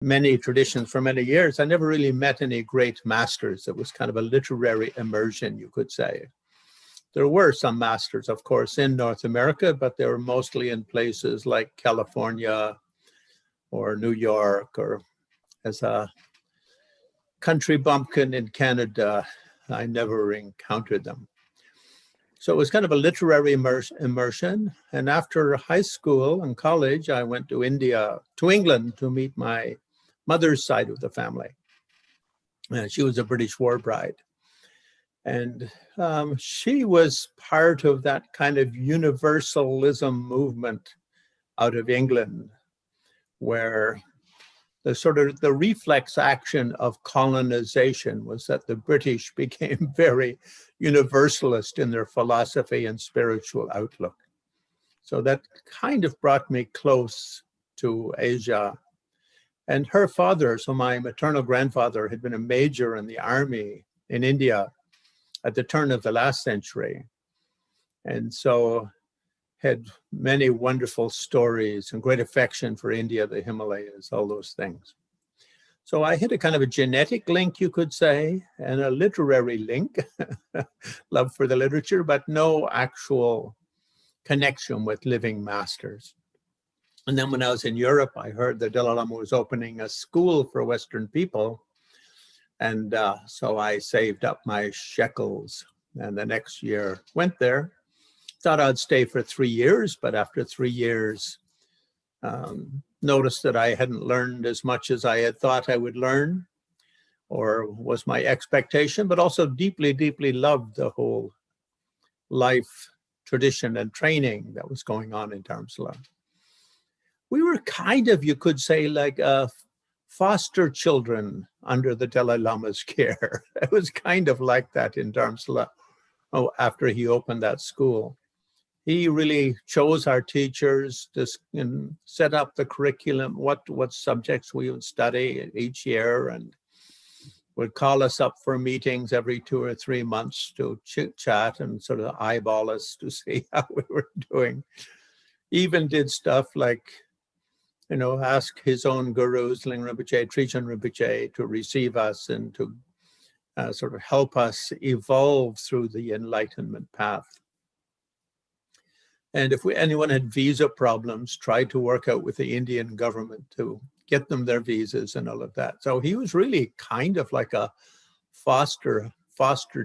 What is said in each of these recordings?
many traditions for many years, I never really met any great masters. It was kind of a literary immersion, you could say. There were some masters, of course, in North America, but they were mostly in places like California or New York, or as a country bumpkin in Canada, I never encountered them. So it was kind of a literary immersion. And after high school and college, I went to England to meet my mother's side of the family. She was a British war bride. And she was part of that kind of universalism movement out of England, where the reflex action of colonization was that the British became very universalist in their philosophy and spiritual outlook. So that kind of brought me close to Asia. And her father, so my maternal grandfather, had been a major in the army in India at the turn of the last century. And so had many wonderful stories and great affection for India, the Himalayas, all those things. So I had a kind of a genetic link, you could say, and a literary link, love for the literature, but no actual connection with living masters. And then when I was in Europe, I heard the Dalai Lama was opening a school for Western people. And so I saved up my shekels, and the next year went there. Thought I'd stay for 3 years, but after 3 years, noticed that I hadn't learned as much as I had thought I would learn, or was my expectation, but also deeply, deeply loved the whole life tradition and training that was going on in Dharamsala. We were kind of, you could say, like foster children under the Dalai Lama's care. It was kind of like that in Dharamsala after he opened that school. He really chose our teachers to set up the curriculum, what subjects we would study each year, and would call us up for meetings every 2 or 3 months to chit chat and sort of eyeball us to see how we were doing. Even did stuff like, ask his own gurus, Ling Rinpoche, Trijang Rinpoche, to receive us and to sort of help us evolve through the enlightenment path. And if anyone had visa problems, tried to work out with the Indian government to get them their visas and all of that. So he was really kind of like a foster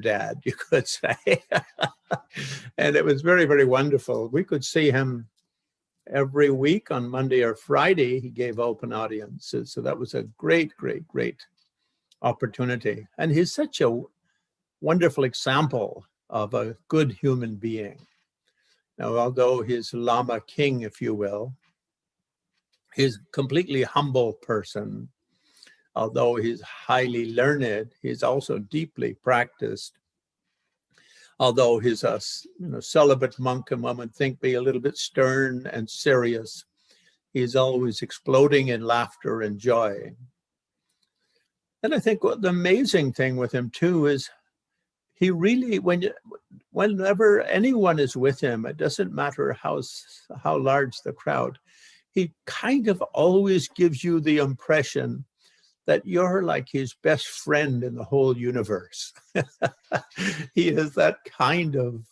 dad, you could say. And it was very, very wonderful. We could see him every week on Monday or Friday. He gave open audiences. So that was a great, great, great opportunity. And he's such a wonderful example of a good human being. Now, although he's Lama King, if you will, he's a completely humble person. Although he's highly learned, he's also deeply practiced. Although he's a celibate monk and one would think be a little bit stern and serious, he's always exploding in laughter and joy. And I think what the amazing thing with him too is he really, whenever anyone is with him, it doesn't matter how large the crowd, he kind of always gives you the impression that you're like his best friend in the whole universe. He has that kind of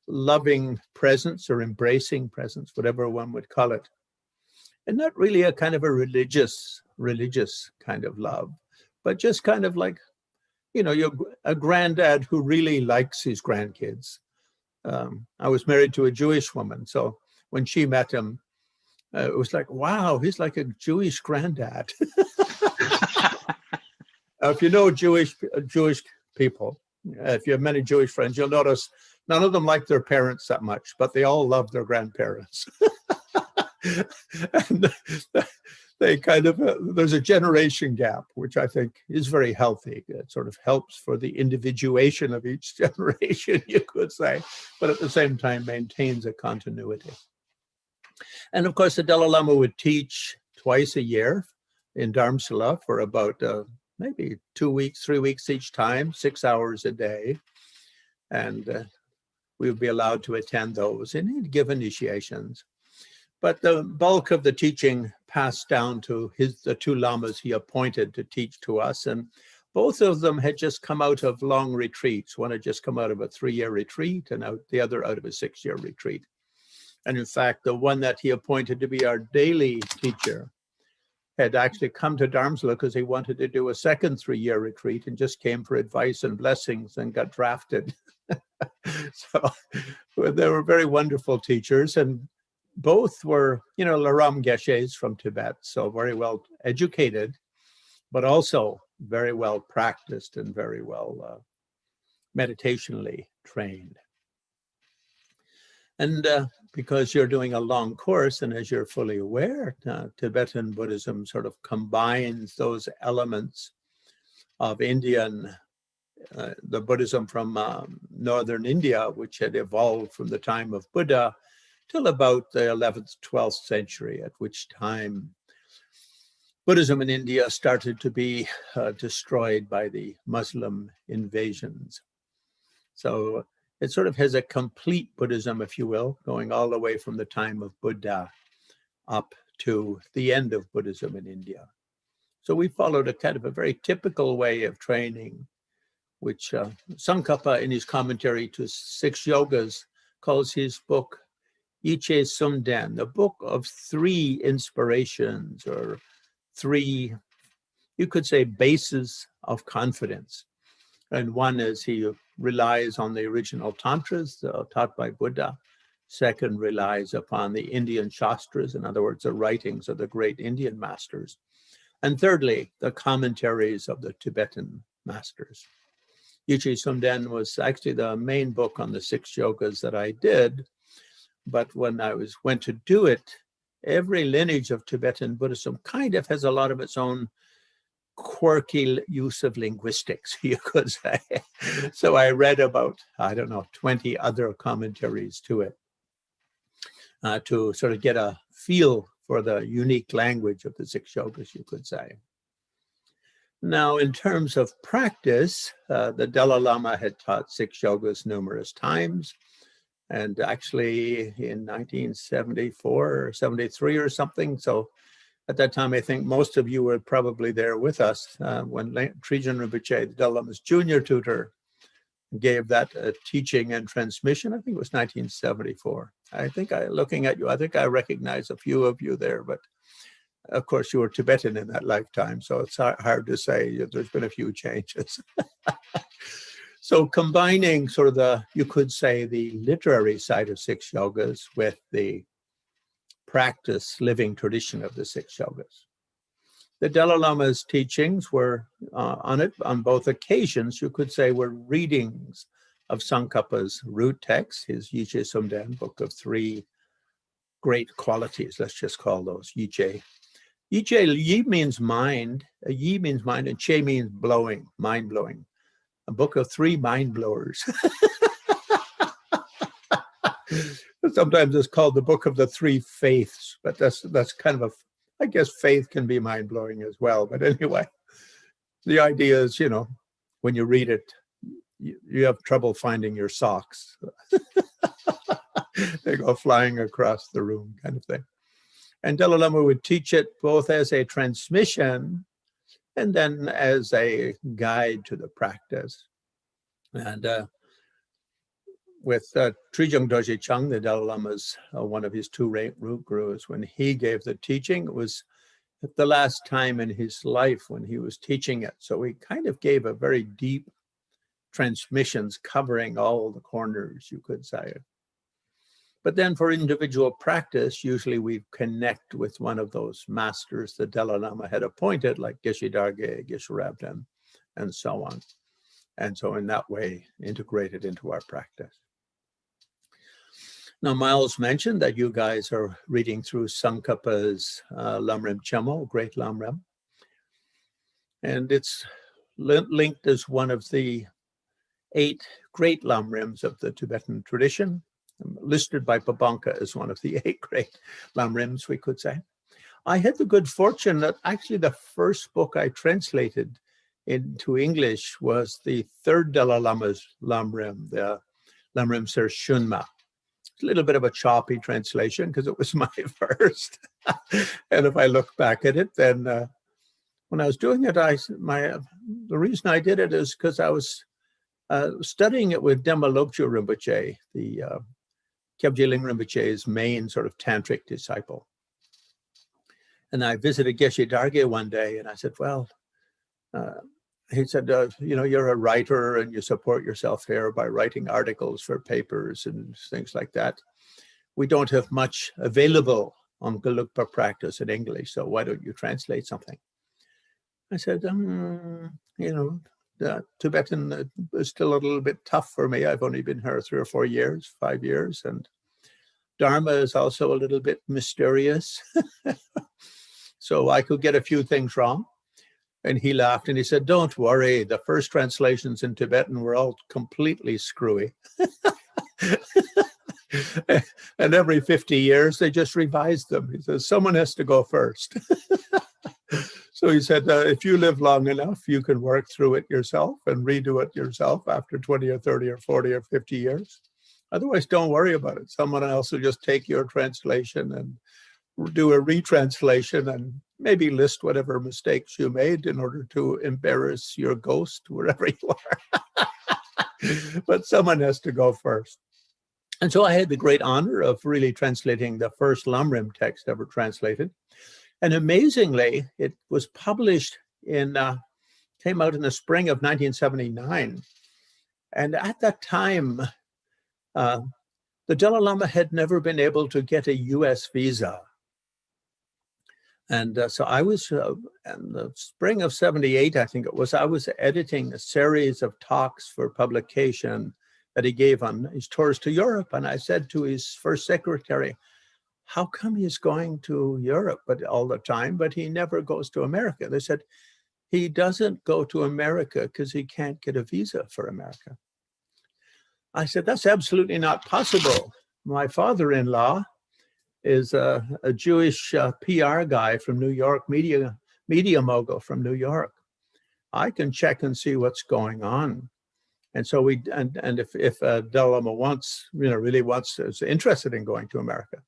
loving presence or embracing presence, whatever one would call it. And not really a kind of a religious kind of love, but just kind of like, you're a granddad who really likes his grandkids. I was married to a Jewish woman, so when she met him, it was like, wow, he's like a Jewish granddad. If you know Jewish people, if you have many Jewish friends, you'll notice none of them like their parents that much, but they all love their grandparents. And they kind of, there's a generation gap, which I think is very healthy. It sort of helps for the individuation of each generation, you could say, but at the same time maintains a continuity. And of course, the Dalai Lama would teach twice a year in Dharamsala for about maybe 2 weeks, 3 weeks each time, 6 hours a day. And we would be allowed to attend those and he'd give initiations. But the bulk of the teaching passed down to the two lamas he appointed to teach to us. And both of them had just come out of long retreats. One had just come out of a 3-year retreat and the other out of a 6-year retreat. And in fact, the one that he appointed to be our daily teacher had actually come to Dharmsala because he wanted to do a second 3-year retreat and just came for advice and blessings and got drafted. So they were very wonderful teachers, and both were, Laram Geshes from Tibet, so very well educated, but also very well practiced and very well meditationally trained. And because you're doing a long course, and as you're fully aware, Tibetan Buddhism sort of combines those elements of Indian, the Buddhism from northern India, which had evolved from the time of Buddha till about the 11th, 12th century, at which time Buddhism in India started to be destroyed by the Muslim invasions. So it sort of has a complete Buddhism, if you will, going all the way from the time of Buddha up to the end of Buddhism in India. So we followed a kind of a very typical way of training, which Tsongkhapa in his commentary to Six Yogas calls his book Yiche Sumden, the book of 3 inspirations, or 3, you could say, bases of confidence. And one is he relies on the original tantras taught by Buddha. Second, relies upon the Indian Shastras, in other words, the writings of the great Indian masters. And thirdly, the commentaries of the Tibetan masters. Yiche Sumden was actually the main book on the 6 yogas that I did. But when I went to do it, every lineage of Tibetan Buddhism kind of has a lot of its own quirky use of linguistics, you could say. So I read about, 20 other commentaries to it to sort of get a feel for the unique language of the 6 yogas, you could say. Now, in terms of practice, the Dalai Lama had taught 6 yogas numerous times. And actually in 1974 or 73 or something. So at that time, I think most of you were probably there with us when Trijang Rinpoche, the Dalai Lama's junior tutor, gave that teaching and transmission. I think it was 1974. Looking at you, I think I recognize a few of you there, but of course you were Tibetan in that lifetime. So it's hard to say. There's been a few changes. So combining sort of you could say, the literary side of 6 yogas with the practice, living tradition of the 6 yogas. The Dalai Lama's teachings were on both occasions, you could say, were readings of Tsongkhapa's root text, his Yiche Sumden, book of 3 great qualities. Let's just call those Yiche. Yiche, Yi means mind, Yi means mind, and Che means blowing, mind blowing. A book of 3 mind blowers. Sometimes it's called the book of the 3 faiths, but that's kind of I guess faith can be mind blowing as well. But anyway, the idea is, when you read it, you have trouble finding your socks. They go flying across the room, kind of thing. And Dalai Lama would teach it both as a transmission and then as a guide to the practice. And with Trijang Dorje Chung, the Dalai Lama's one of his 2 root gurus, when he gave the teaching, it was at the last time in his life when he was teaching it. So he kind of gave a very deep transmissions covering all the corners, you could say. But then for individual practice, usually we connect with one of those masters the Dalai Lama had appointed, like Geshe Darge, Geshe Rabden, and so on. And so in that way, integrated into our practice. Now, Miles mentioned that you guys are reading through Tsongkhapa's Lamrim Chemo, Great Lamrim. And it's linked as one of the 8 great Lamrims of the Tibetan tradition, listed by Pabanka as one of the 8 great Lamrims, we could say. I had the good fortune that actually the first book I translated into English was the 3rd Dalai Lama's Lamrim, the Lamrim Ser Shunma, a little bit of a choppy translation because it was my first. And if I look back at it, then when I was doing it, the reason I did it is because I was studying it with Dhamma Lobcho Rinpoche, the Kyabje Ling Rinpoche's main sort of tantric disciple. And I visited Geshe Darge one day, and I said, well, he said, you're a writer and you support yourself there by writing articles for papers and things like that. We don't have much available on Gelugpa practice in English, so why don't you translate something? I said, the Tibetan is still a little bit tough for me. I've only been here 3 or 4 years, 5 years, and Dharma is also a little bit mysterious. So I could get a few things wrong. And he laughed and he said, don't worry, the first translations in Tibetan were all completely screwy. And every 50 years, they just revised them. He says, someone has to go first. So he said, if you live long enough, you can work through it yourself and redo it yourself after 20 or 30 or 40 or 50 years. Otherwise, don't worry about it. Someone else will just take your translation and do a retranslation and maybe list whatever mistakes you made in order to embarrass your ghost wherever you are. But someone has to go first. And so I had the great honor of really translating the first lamrim text ever translated. And amazingly, it was published came out in the spring of 1979. And at that time, the Dalai Lama had never been able to get a US visa. And so I was, in the spring of 78, I think it was, I was editing a series of talks for publication that he gave on his tours to Europe. And I said to his first secretary, how come he's going to Europe all the time, but he never goes to America? They said, he doesn't go to America because he can't get a visa for America. I said, that's absolutely not possible. My father-in-law is a Jewish PR guy from New York, media mogul from New York. I can check and see what's going on. And so if Dalai Lama is interested in going to America,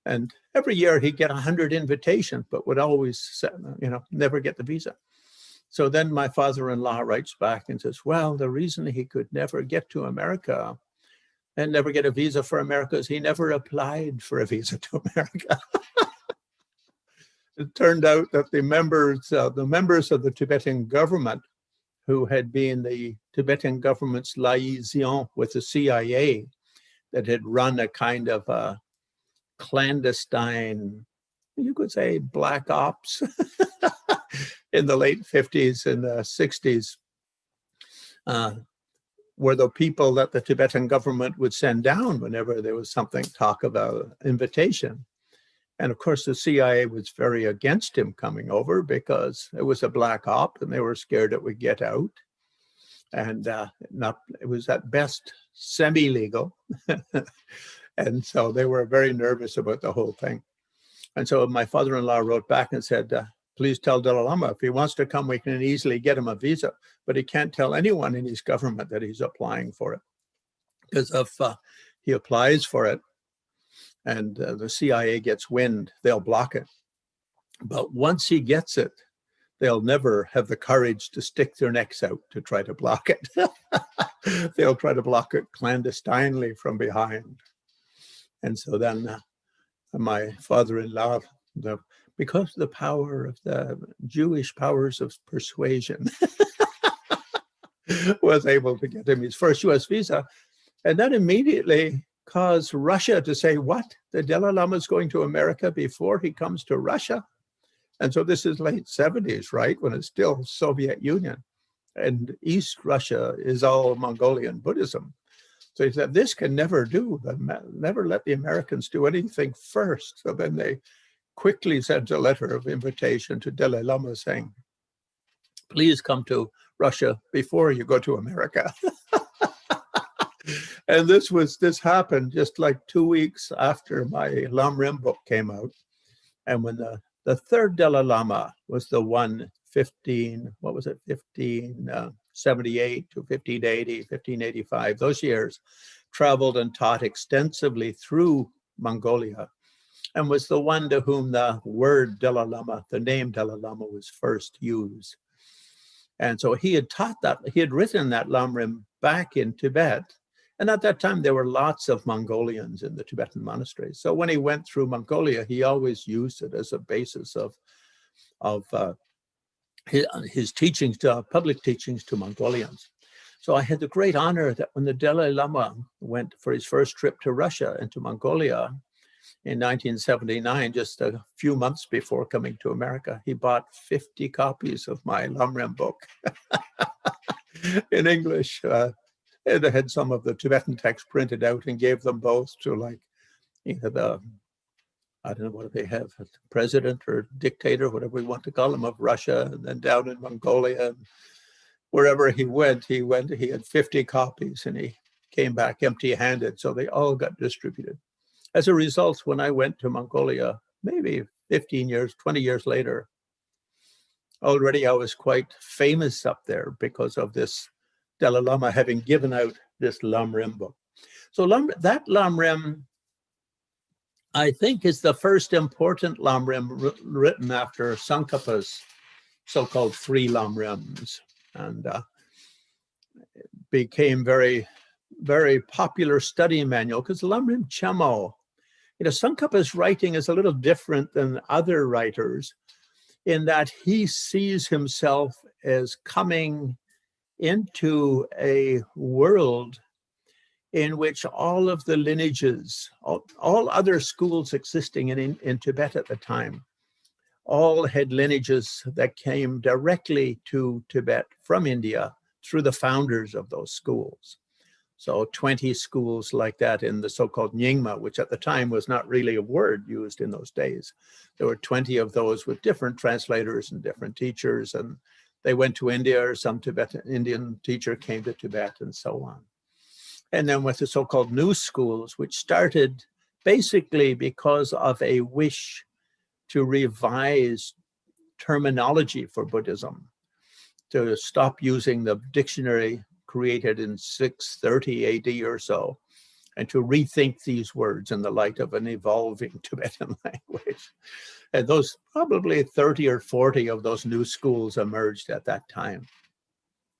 and every year he'd get 100 invitations, but would always, never get the visa. So then my father-in-law writes back and says, well, the reason he could never get to America and never get a visa for America is he never applied for a visa to America. It turned out that the members of the Tibetan government, who had been the Tibetan government's liaison with the CIA, that had run a kind of a clandestine, you could say, black ops in the late 50s and the 60s, were the people that the Tibetan government would send down whenever there was talk about invitation. And of course, the CIA was very against him coming over because it was a black op and they were scared it would get out. And it was at best semi-legal. And so they were very nervous about the whole thing. And so my father-in-law wrote back and said, please tell Dalai Lama if he wants to come, we can easily get him a visa, but he can't tell anyone in his government that he's applying for it. Because if he applies for it and the CIA gets wind, they'll block it. But once he gets it, they'll never have the courage to stick their necks out to try to block it. They'll try to block it clandestinely from behind. And so then my father-in-law, because of the power of the Jewish powers of persuasion, was able to get him his first US visa. And that immediately caused Russia to say, what? The Dalai Lama is going to America before he comes to Russia? And so this is late 70s, right? When it's still Soviet Union. And East Russia is all Mongolian Buddhism. So he said, this can never do. Never let the Americans do anything first. So then they quickly sent a letter of invitation to Dalai Lama saying, please come to Russia before you go to America. And this happened just like 2 weeks after my lamrim book came out. And when the third Dalai Lama was the one 1578 to 1580, 1585, those years, traveled and taught extensively through Mongolia, and was the one to whom the word Dalai Lama, the name Dalai Lama, was first used. And so he had taught that, he had written that lamrim back in Tibet. And at that time, there were lots of Mongolians in the Tibetan monasteries. So when he went through Mongolia, he always used it as a basis of his teachings, public teachings to Mongolians. So I had the great honor that when the Dalai Lama went for his first trip to Russia and to Mongolia in 1979, just a few months before coming to America, he bought 50 copies of my lamrim book in English. And I had some of the Tibetan text printed out and gave them both to, like, you know, I don't know what they have, president or dictator, whatever we want to call him, of Russia, and then down in Mongolia. And wherever he went, he had 50 copies, and he came back empty-handed. So they all got distributed. As a result, when I went to Mongolia, maybe 15 years, 20 years later, already I was quite famous up there because of this Dalai Lama having given out this lamrim book. So that lamrim, I think, is the first important lamrim written after Tsongkhapa's so-called 3 lamrims, and it became very, very popular study manual because lamrim chemo, you know, Tsongkhapa's writing is a little different than other writers in that he sees himself as coming into a world in which all of the lineages, all other schools existing in Tibet at the time, all had lineages that came directly to Tibet from India through the founders of those schools. So 20 schools like that in the so-called Nyingma, which at the time was not really a word used in those days. There were 20 of those with different translators and different teachers, and they went to India, or some Tibetan Indian teacher came to Tibet, and so on. And then with the so-called new schools, which started basically because of a wish to revise terminology for Buddhism, to stop using the dictionary created in 630 AD or so, and to rethink these words in the light of an evolving Tibetan language. And those, probably 30 or 40 of those new schools emerged at that time,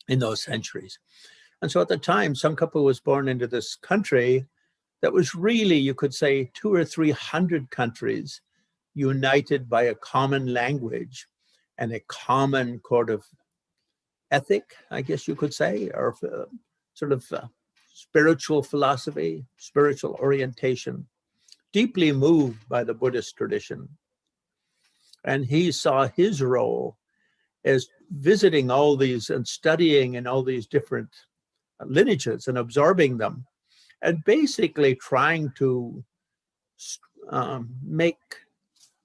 in those centuries. And so at the time, Tsongkhapa was born into this country that was really, you could say, 200 or 300 countries united by a common language and a common code of ethic, I guess you could say, or sort of spiritual philosophy, spiritual orientation, deeply moved by the Buddhist tradition. And he saw his role as visiting all these and studying in all these different lineages and absorbing them, and basically trying to make,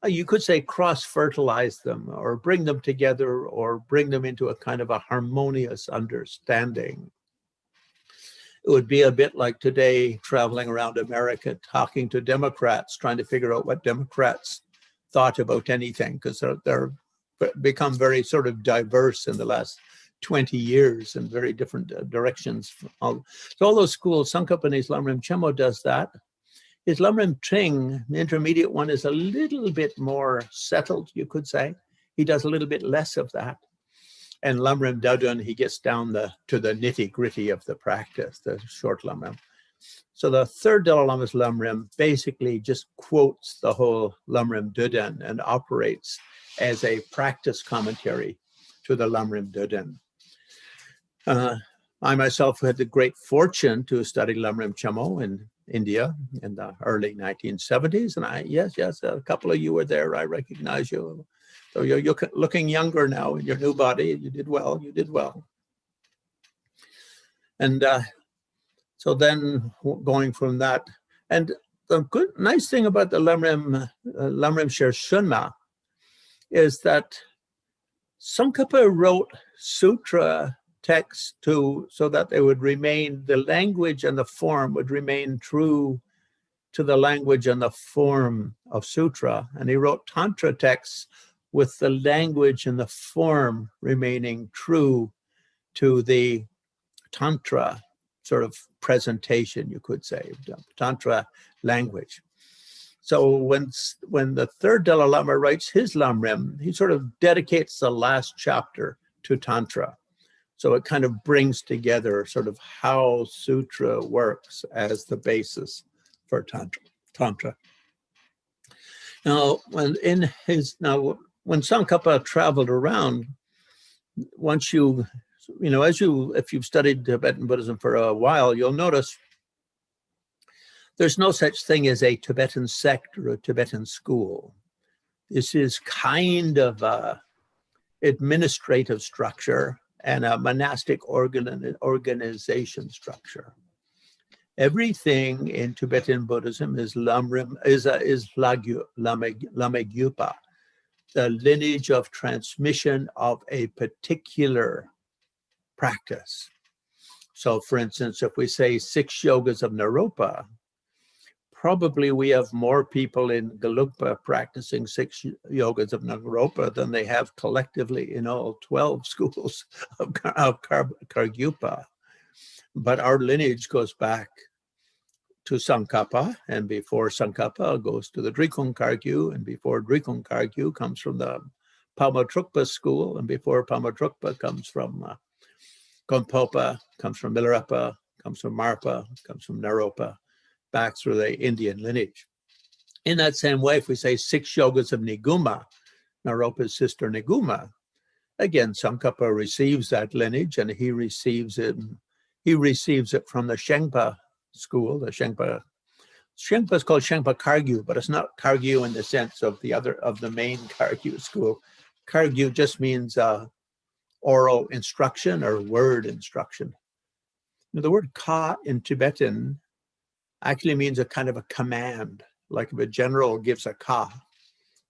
you could say, cross-fertilize them or bring them together or bring them into a kind of a harmonious understanding. It would be a bit like today traveling around America, talking to Democrats, trying to figure out what Democrats thought about anything, because they're become very sort of diverse in the last 20 years in very different directions. So all those schools, Tsongkhapa and his Lamrim Chemo does that. His Lamrim Tring, the intermediate one, is a little bit more settled, you could say. He does a little bit less of that. And Lamrim Dudun, he gets down to the nitty-gritty of the practice, the short Lamrim. So the third Dalai Lama's Lamrim basically just quotes the whole Lamrim Dudun and operates as a practice commentary to the Lamrim Dudun. I myself had the great fortune to study Lamrim Chemo in India in the early 1970s. And yes, a couple of you were there. I recognize you. So you're looking younger now in your new body. You did well. And so then going from that, and the nice thing about the Lamrim Sher Shunma is that Tsongkhapa wrote sutra texts so that they would remain, the language and the form would remain true to the language and the form of sutra. And he wrote Tantra texts with the language and the form remaining true to the Tantra sort of presentation, you could say, Tantra language. So when the third Dalai Lama writes his lamrim, he sort of dedicates the last chapter to Tantra. So it kind of brings together sort of how sutra works as the basis for Tantra. Now, when Tsongkhapa traveled around, once if you've studied Tibetan Buddhism for a while, you'll notice there's no such thing as a Tibetan sect or a Tibetan school. This is kind of a administrative structure and a monastic organization structure. Everything in Tibetan Buddhism is lamrim, is lamegyupa, the lineage of transmission of a particular practice. So, for instance, if we say 6 Yogas of Naropa, probably we have more people in Gelugpa practicing 6 Yogas of Naropa than they have collectively in all 12 schools of Kargyupa. But our lineage goes back to Tsongkhapa, and before Tsongkhapa goes to the Drikung Kargyu, and before Drikung Kargyu comes from the Pama Trukpa school, and before Pama Trukpa comes from Konpopa, comes from Milarepa, comes from Marpa, comes from Naropa, back through the Indian lineage. In that same way, if we say 6 Yogas of Niguma, Naropa's sister Niguma, again, Tsongkhapa receives that lineage, and he receives it from the Shengpa school. The Shengpa is called Shengpa Kargyu, but it's not Kargyu in the sense of the main Kargyu school. Kargyu just means oral instruction or word instruction. Now, the word ka in Tibetan actually means a kind of a command, like if a general gives a ka.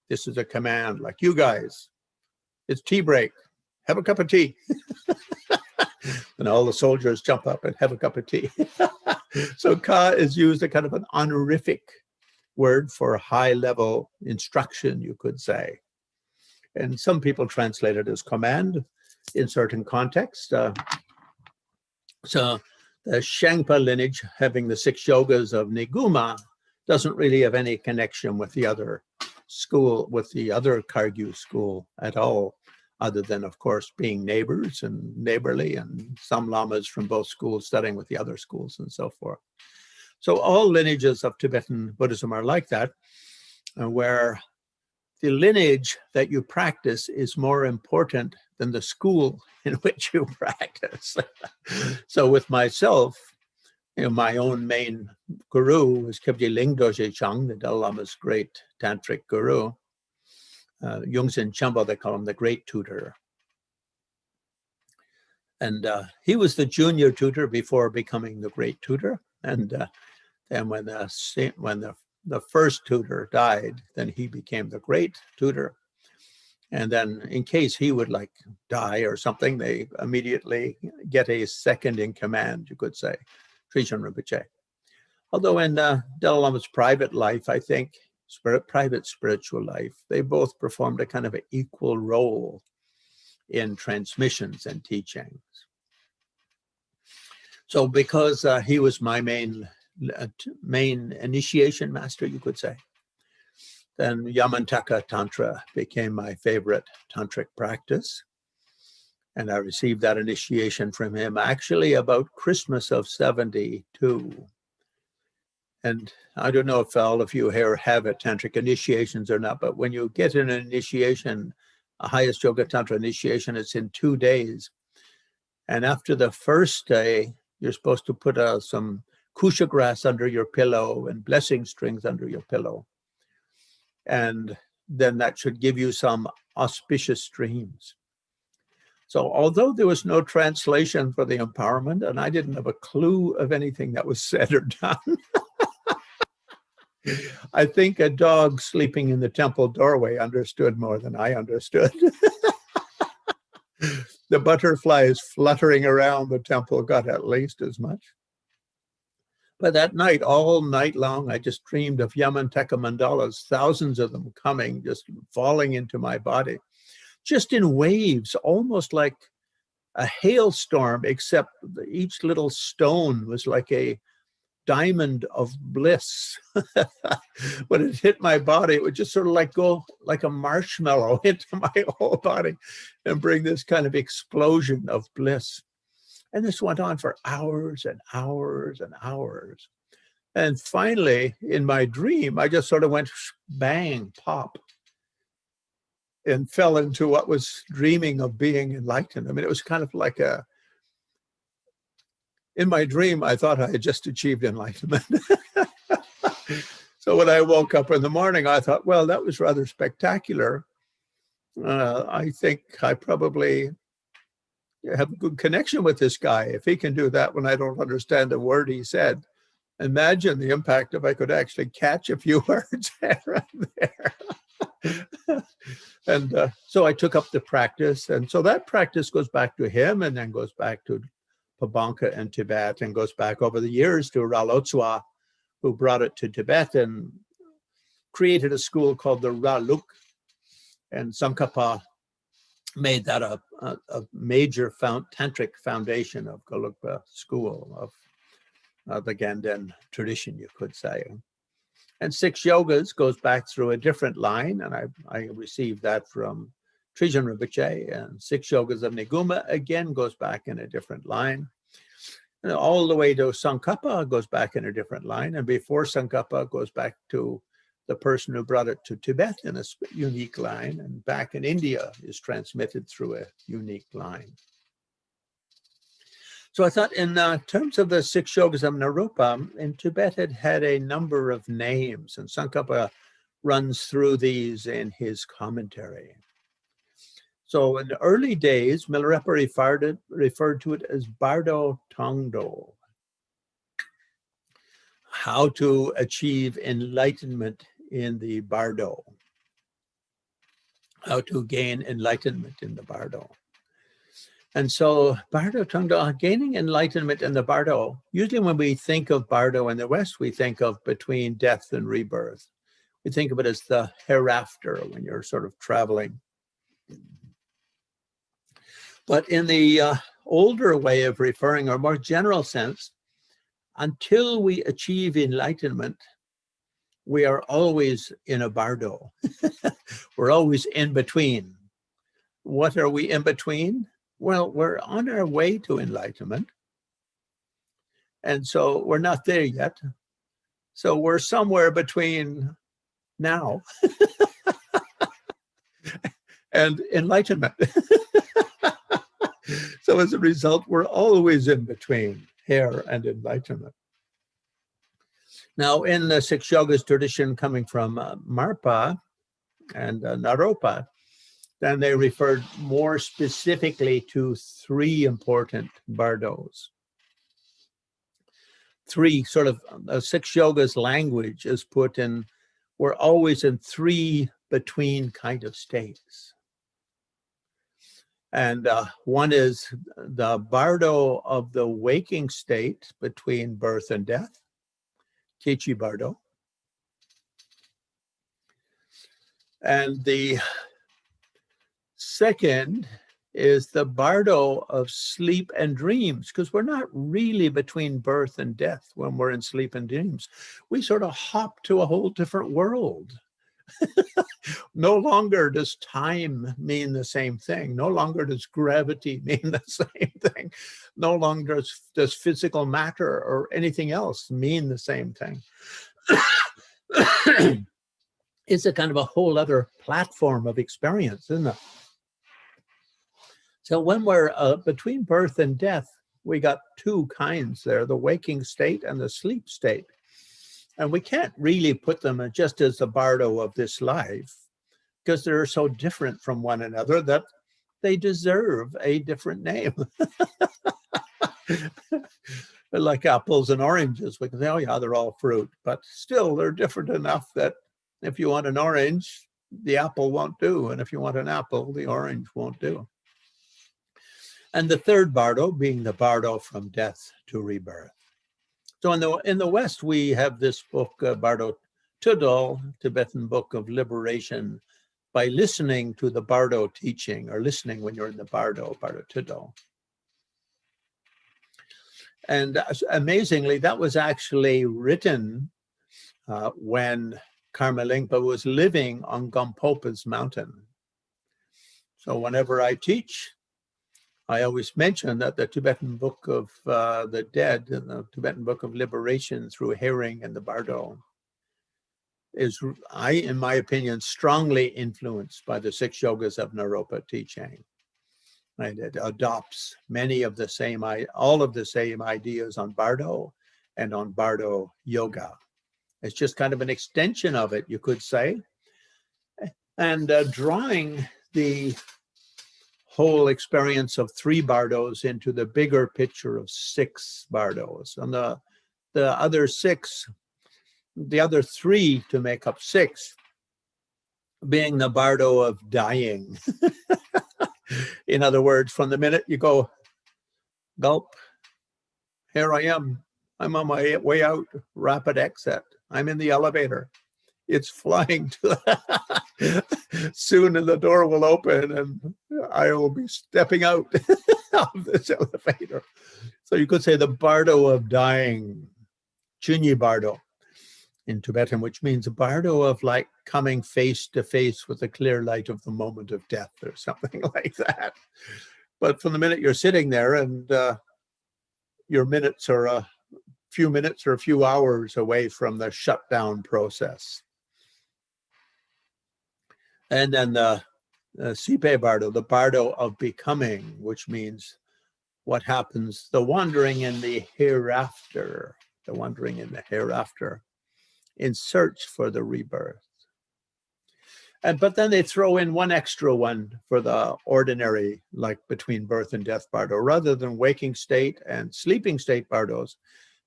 This is a command, like, you guys, it's tea break, have a cup of tea. And all the soldiers jump up and have a cup of tea. So ka is used as kind of an honorific word for high-level instruction, you could say. And some people translate it as command in certain contexts. So the Shengpa lineage, having the 6 Yogas of Niguma, doesn't really have any connection with the other school, with the other Kargyu school at all, other than, of course, being neighbors and neighborly, and some lamas from both schools studying with the other schools and so forth. So all lineages of Tibetan Buddhism are like that, where the lineage that you practice is more important than the school in which you practice. So with myself, my own main guru was Kyabje Lingdorje Chang, the Dalai Lama's great tantric guru. Yungsen Chambo, they call him the great tutor. And he was the junior tutor before becoming the great tutor. And then when the first tutor died, then he became the great tutor. And then in case he would die or something, they immediately get a second in command, you could say, Trijang Rinpoche. Although in Dalai Lama's private life, I think, private spiritual life, they both performed a kind of an equal role in transmissions and teachings. So because he was my main initiation master, you could say, then Yamantaka Tantra became my favorite tantric practice. And I received that initiation from him actually about Christmas of 72. And I don't know if all of you here have tantric initiations or not, but when you get an initiation, a highest yoga tantra initiation, it's in 2 days. And after the first day, you're supposed to put some kusha grass under your pillow and blessing strings under your pillow. And then that should give you some auspicious dreams. So although there was no translation for the empowerment, and I didn't have a clue of anything that was said or done, I think a dog sleeping in the temple doorway understood more than I understood. The butterflies fluttering around the temple got at least as much. But that night, all night long, I just dreamed of Yamantaka mandalas, thousands of them coming, just falling into my body, just in waves, almost like a hailstorm, except each little stone was like a diamond of bliss. When it hit my body, it would just sort of like go like a marshmallow into my whole body and bring this kind of explosion of bliss. And this went on for hours and hours and hours. And finally, in my dream, I just sort of went bang, pop, and fell into what was dreaming of being enlightened. I mean, it was kind of like in my dream, I thought I had just achieved enlightenment. So when I woke up in the morning, I thought, well, that was rather spectacular. I think I probably have a good connection with this guy. If he can do that when I don't understand a word he said, imagine the impact if I could actually catch a few words here and there. And so I took up the practice. And so that practice goes back to him and then goes back to Pabanka in Tibet and goes back over the years to Ralotswa, who brought it to Tibet and created a school called the Raluk. And Tsongkhapa made that a major tantric foundation of Gelugpa school of the Ganden tradition, you could say. And Six Yogas goes back through a different line, and I received that from Trijang Rinpoche. And Six Yogas of Neguma again goes back in a different line. And all the way to Tsongkhapa goes back in a different line. And before Tsongkhapa goes back to the person who brought it to Tibet in a unique line, and back in India is transmitted through a unique line. So I thought in terms of the Six Yogas of Naropa, in Tibet it had a number of names, and Tsongkhapa runs through these in his commentary. So in the early days, Milarepa referred to it as Bardo Tongdo, how to achieve enlightenment in the Bardo, how to gain enlightenment in the Bardo. And so Bardo Tongdo, gaining enlightenment in the Bardo, usually when we think of Bardo in the West, we think of between death and rebirth. We think of it as the hereafter when you're sort of traveling. But in the older way of referring, or more general sense, until we achieve enlightenment, we are always in a bardo. We're always in between. What are we in between? Well, we're on our way to enlightenment. And so we're not there yet. So we're somewhere between now and enlightenment. So as a result, we're always in between here and enlightenment. Now, in the Six Yogas tradition coming from Marpa and Naropa, then they referred more specifically to three important bardos. Three sort of Six Yogas language is put in, we're always in three between kind of states. And one is the bardo of the waking state between birth and death, Kechi bardo. And the second is the bardo of sleep and dreams, because we're not really between birth and death when we're in sleep and dreams. We sort of hop to a whole different world. No longer does time mean the same thing. No longer does gravity mean the same thing. No longer does physical matter or anything else mean the same thing. It's a kind of a whole other platform of experience, isn't it? So when we're between birth and death, we got two kinds there, the waking state and the sleep state. And we can't really put them just as the bardo of this life, because they're so different from one another that they deserve a different name. Like apples and oranges, we can say, oh yeah, they're all fruit, but still they're different enough that if you want an orange, the apple won't do. And if you want an apple, the orange won't do. And the third bardo being the bardo from death to rebirth. So in the West, we have this book, Bardo Tudol, Tibetan Book of Liberation, by listening to the Bardo teaching, or listening when you're in the Bardo Tudol. And amazingly, that was actually written when Karma Lingpa was living on Gampopa's mountain. So whenever I teach, I always mention that the Tibetan Book of the Dead and the Tibetan Book of Liberation through Herring and the Bardo is, in my opinion, strongly influenced by the Six Yogas of Naropa teaching. And it adopts many of the same, all of the same ideas on Bardo and on Bardo yoga. It's just kind of an extension of it, you could say. And drawing the whole experience of 3 Bardos into the bigger picture of 6 Bardos. And the other 6, the other 3 to make up 6, being the Bardo of dying. In other words, from the minute you go, gulp, here I am, I'm on my way out, rapid exit, I'm in the elevator, it's flying to soon, and the door will open and I will be stepping out of this elevator. So you could say the Bardo of dying, Chunyi Bardo in Tibetan, which means a Bardo of like coming face to face with the clear light of the moment of death or something like that. But from the minute you're sitting there and your minutes are a few minutes or a few hours away from the shutdown process. And then the Sipe Bardo, the Bardo of becoming, which means what happens, the wandering in the hereafter, in search for the rebirth. But then they throw in one extra one for the ordinary, like between birth and death Bardo. Rather than waking state and sleeping state Bardos,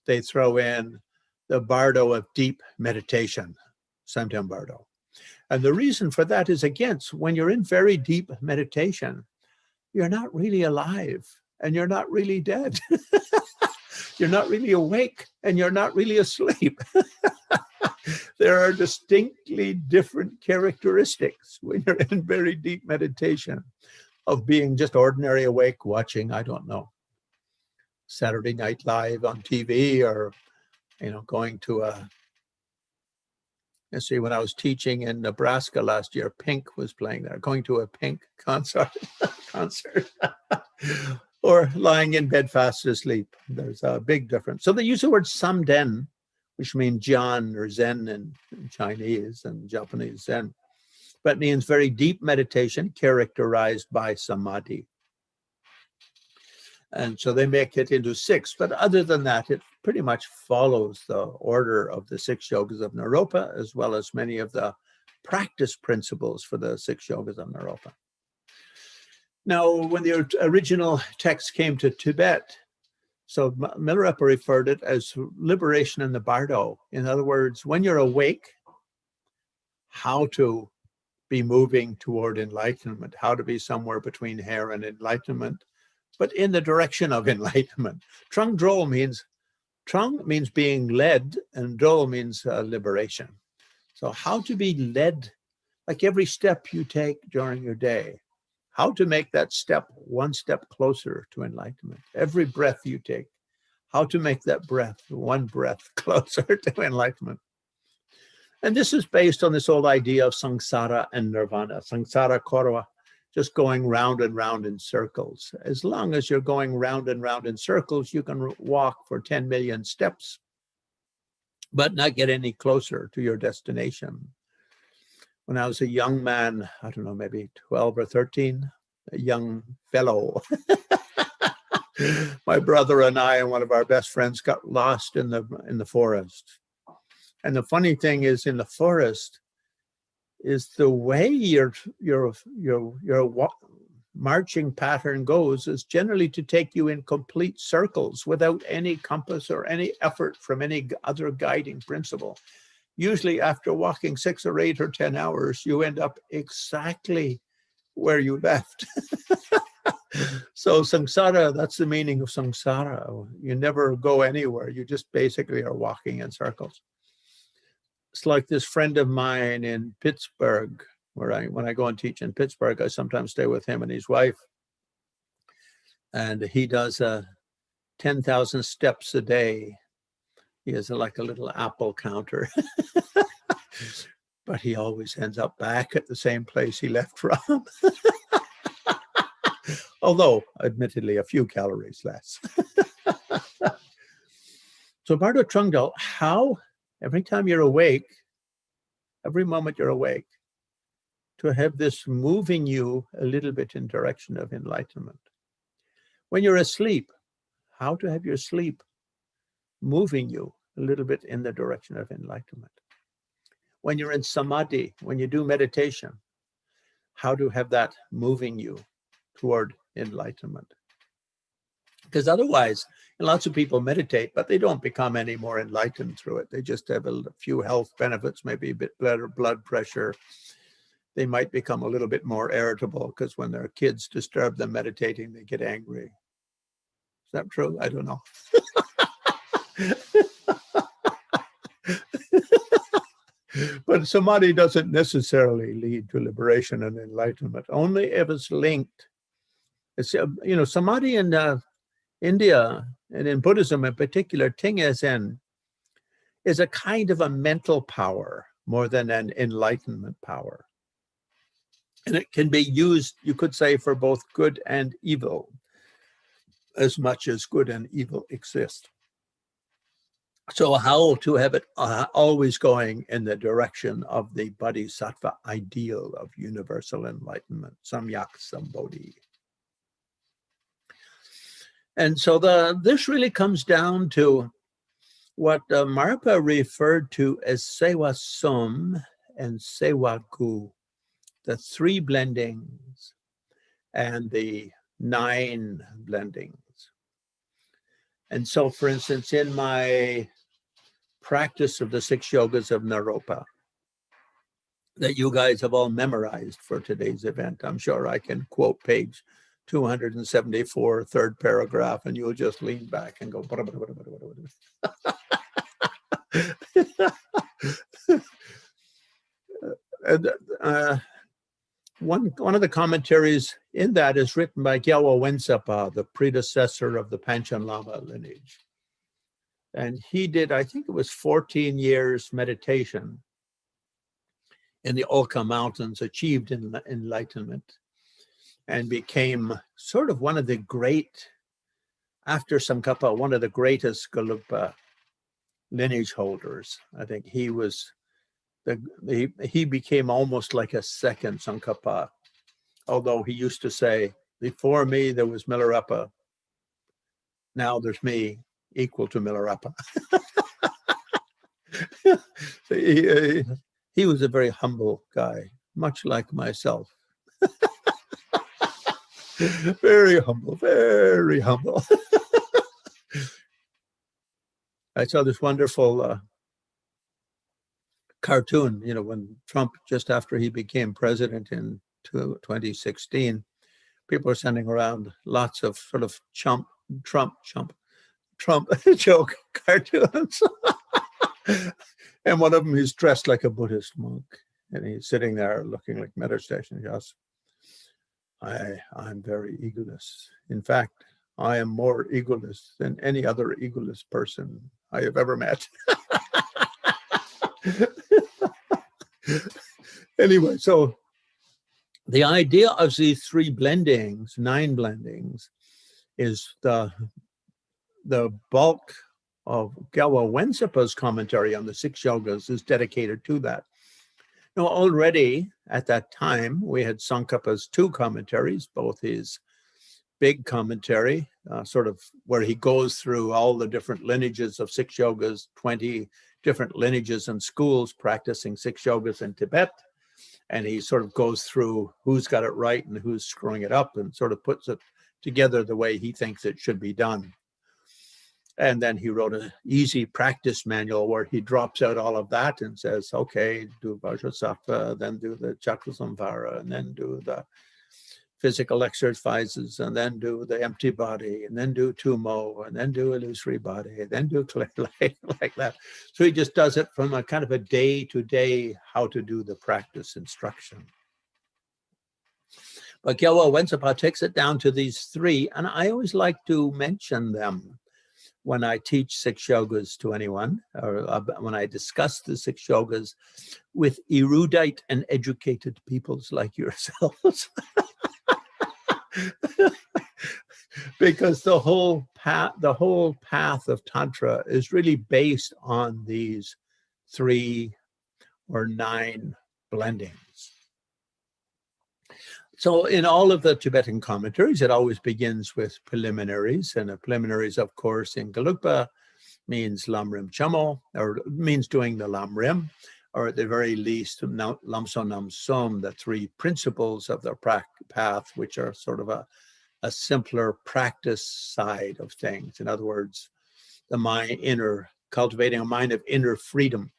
they throw in the Bardo of deep meditation, Samten Bardo. And the reason for that is, again, when you're in very deep meditation, you're not really alive and you're not really dead. You're not really awake and you're not really asleep. There are distinctly different characteristics when you're in very deep meditation of being just ordinary awake, watching, I don't know, Saturday Night Live on TV, or, going to when I was teaching in Nebraska last year, Pink was playing there, going to a Pink concert, or lying in bed fast asleep. There's a big difference. So they use the word samden, which means Jian or Zen in Chinese and Japanese Zen, but means very deep meditation characterized by samadhi. And so they make it into 6, but other than that, it pretty much follows the order of the 6 Yogas of Naropa, as well as many of the practice principles for the 6 Yogas of Naropa. Now, when the original text came to Tibet, so Milarepa referred it as liberation in the Bardo. In other words, when you're awake, how to be moving toward enlightenment, how to be somewhere between here and enlightenment, but in the direction of enlightenment. Trung means being led, and Drol means liberation. So how to be led, like every step you take during your day, how to make that step one step closer to enlightenment. Every breath you take, how to make that breath one breath closer to enlightenment. And this is based on this old idea of samsara and nirvana. Samsara korwa, just going round and round in circles. As long as you're going round and round in circles, you can walk for 10 million steps, but not get any closer to your destination. When I was a young man, I don't know, maybe 12 or 13, a young fellow, my brother and I and one of our best friends got lost in the forest. And the funny thing is, in the forest, is the way your marching pattern goes is generally to take you in complete circles without any compass or any effort from any other guiding principle. Usually after walking 6 or 8 or 10 hours, you end up exactly where you left. So samsara, that's the meaning of samsara. You never go anywhere. You just basically are walking in circles. It's like this friend of mine in Pittsburgh, where when I go and teach in Pittsburgh, I sometimes stay with him and his wife. And he does a 10,000 steps a day. He has like a little Apple counter. But he always ends up back at the same place he left from. Although, admittedly, a few calories less. So Bardo Trungdal, how every time you're awake, every moment you're awake, to have this moving you a little bit in direction of enlightenment. When you're asleep, how to have your sleep moving you a little bit in the direction of enlightenment. When you're in samadhi, when you do meditation, how to have that moving you toward enlightenment. Because otherwise, lots of people meditate, but they don't become any more enlightened through it. They just have a few health benefits, maybe a bit better blood pressure. They might become a little bit more irritable because when their kids disturb them meditating, they get angry. Is that true? I don't know. But samadhi doesn't necessarily lead to liberation and enlightenment, only if it's linked. It's, samadhi in India and in Buddhism in particular, Tingye Zen, is a kind of a mental power more than an enlightenment power. And it can be used, you could say, for both good and evil, as much as good and evil exist. So how to have it always going in the direction of the bodhisattva ideal of universal enlightenment, samyak sambodhi. And so this really comes down to what Marpa referred to as sewa sum and sewa gu, the 3 blendings and the 9 blendings. And so, for instance, in my practice of the 6 Yogas of Naropa that you guys have all memorized for today's event, I'm sure I can quote page 274, 3rd paragraph, and you'll just lean back and go. One of the commentaries in that is written by Gyalwa Wensapa, the predecessor of the Panchen Lama lineage. And he did, I think it was 14 years meditation in the Olka Mountains, achieved enlightenment, and became sort of one of the great, after Tsongkhapa, one of the greatest Gelugpa lineage holders. I think he was, he became almost like a second Tsongkhapa, although he used to say, before me there was Milarepa, now there's me, equal to Milarepa. He was a very humble guy, much like myself. Very humble, very humble. I saw this wonderful cartoon, when Trump, just after he became president in 2016, people are sending around lots of sort of Trump joke cartoons. And one of them, he's dressed like a Buddhist monk, and he's sitting there looking like meditation. He goes, I'm very egoless. In fact, I am more egoless than any other egoless person I have ever met. Anyway, so the idea of these 3 blendings, 9 blendings, is the bulk of Gyalwa Wensapa's commentary on the 6 Yogas is dedicated to that. Now, already at that time, we had Tsongkhapa's 2 commentaries, both his big commentary, sort of where he goes through all the different lineages of 6 Yogas, 20 different lineages and schools practicing 6 Yogas in Tibet. And he sort of goes through who's got it right and who's screwing it up, and sort of puts it together the way he thinks it should be done. And then he wrote an easy practice manual where he drops out all of that and says, okay, do Vajrasattva, then do the Chakrasamvara, and then do the physical exercises, and then do the empty body, and then do Tumo, and then do illusory body, and then do clear light, like that. So he just does it from a kind of a day-to-day how to do the practice instruction. But Gyalwa Wensapa takes it down to these 3, and I always like to mention them when I teach six yogas to anyone, or when I discuss the six yogas with erudite and educated peoples like yourselves. Because the whole path of Tantra is really based on these 3 or 9 blendings. So in all of the Tibetan commentaries, it always begins with preliminaries, and the preliminaries, of course, in Gelugpa means lamrim chamo, or means doing the lamrim, or at the very least, lamso nam som, the 3 principles of the path, which are sort of a simpler practice side of things. In other words, cultivating a mind of inner freedom.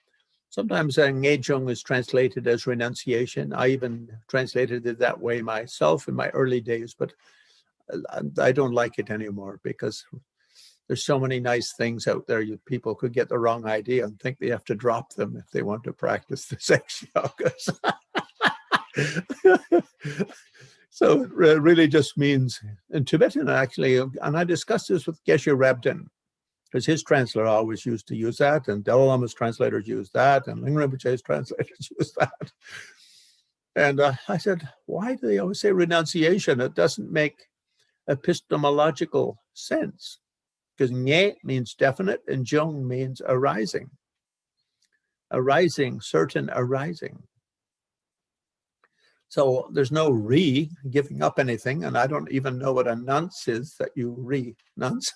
Sometimes ngejung is translated as renunciation. I even translated it that way myself in my early days, but I don't like it anymore because there's so many nice things out there. People could get the wrong idea and think they have to drop them if they want to practice the 6 yogas. So it really just means, in Tibetan actually, and I discussed this with Geshe Thupten, because his translator always used to use that, and Dalai Lama's translators use that, and Ling Rinpoche's translators use that. And I said, why do they always say renunciation? It doesn't make epistemological sense, because nye means definite, and jung means arising. Arising, certain arising. So there's no giving up anything, and I don't even know what a nunce is that you nunce.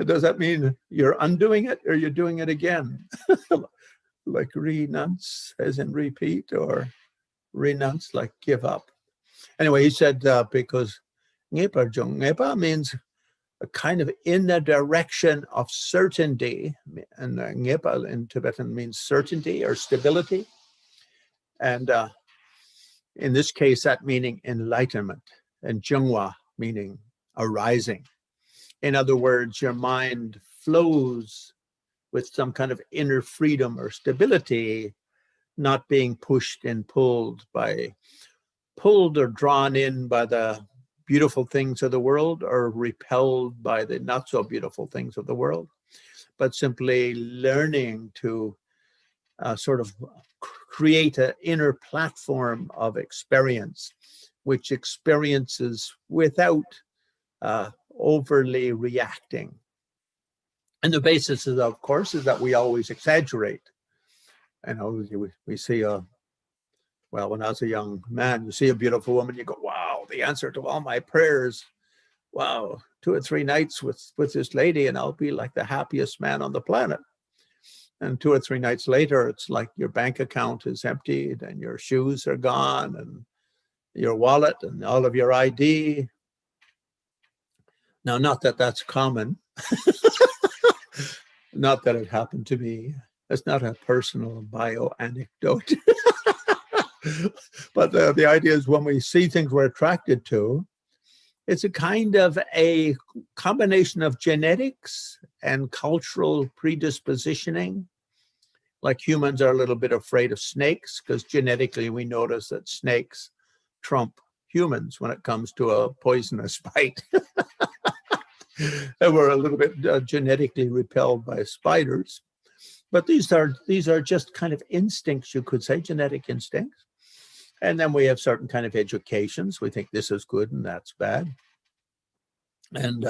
Does that mean you're undoing it or you're doing it again? Like renunce as in repeat, or renounce like give up. Anyway, he said because ngepa jung, ngepa means a kind of in the direction of certainty, and ngepa in Tibetan means certainty or stability. And in this case, that meaning enlightenment, and jungwa meaning arising. In other words, your mind flows with some kind of inner freedom or stability, not being pushed and pulled or drawn in by the beautiful things of the world, or repelled by the not so beautiful things of the world, but simply learning to sort of create an inner platform of experience, which experiences without overly reacting. And the basis, of course, is that we always exaggerate. And we see when I was a young man, you see a beautiful woman, you go, wow, the answer to all my prayers. Wow, 2 or 3 nights with this lady, and I'll be like the happiest man on the planet. And 2 or 3 nights later, it's like your bank account is emptied, and your shoes are gone, and your wallet, and all of your ID. Now, not that that's common. Not that it happened to me. It's not a personal bio anecdote. But the idea is, when we see things we're attracted to, it's a kind of a combination of genetics and cultural predispositioning. Like humans are a little bit afraid of snakes, because genetically we notice that snakes trump humans when it comes to a poisonous bite. And we're a little bit genetically repelled by spiders. But these are just kind of instincts, you could say, genetic instincts. And then we have certain kind of educations. We think this is good and that's bad. And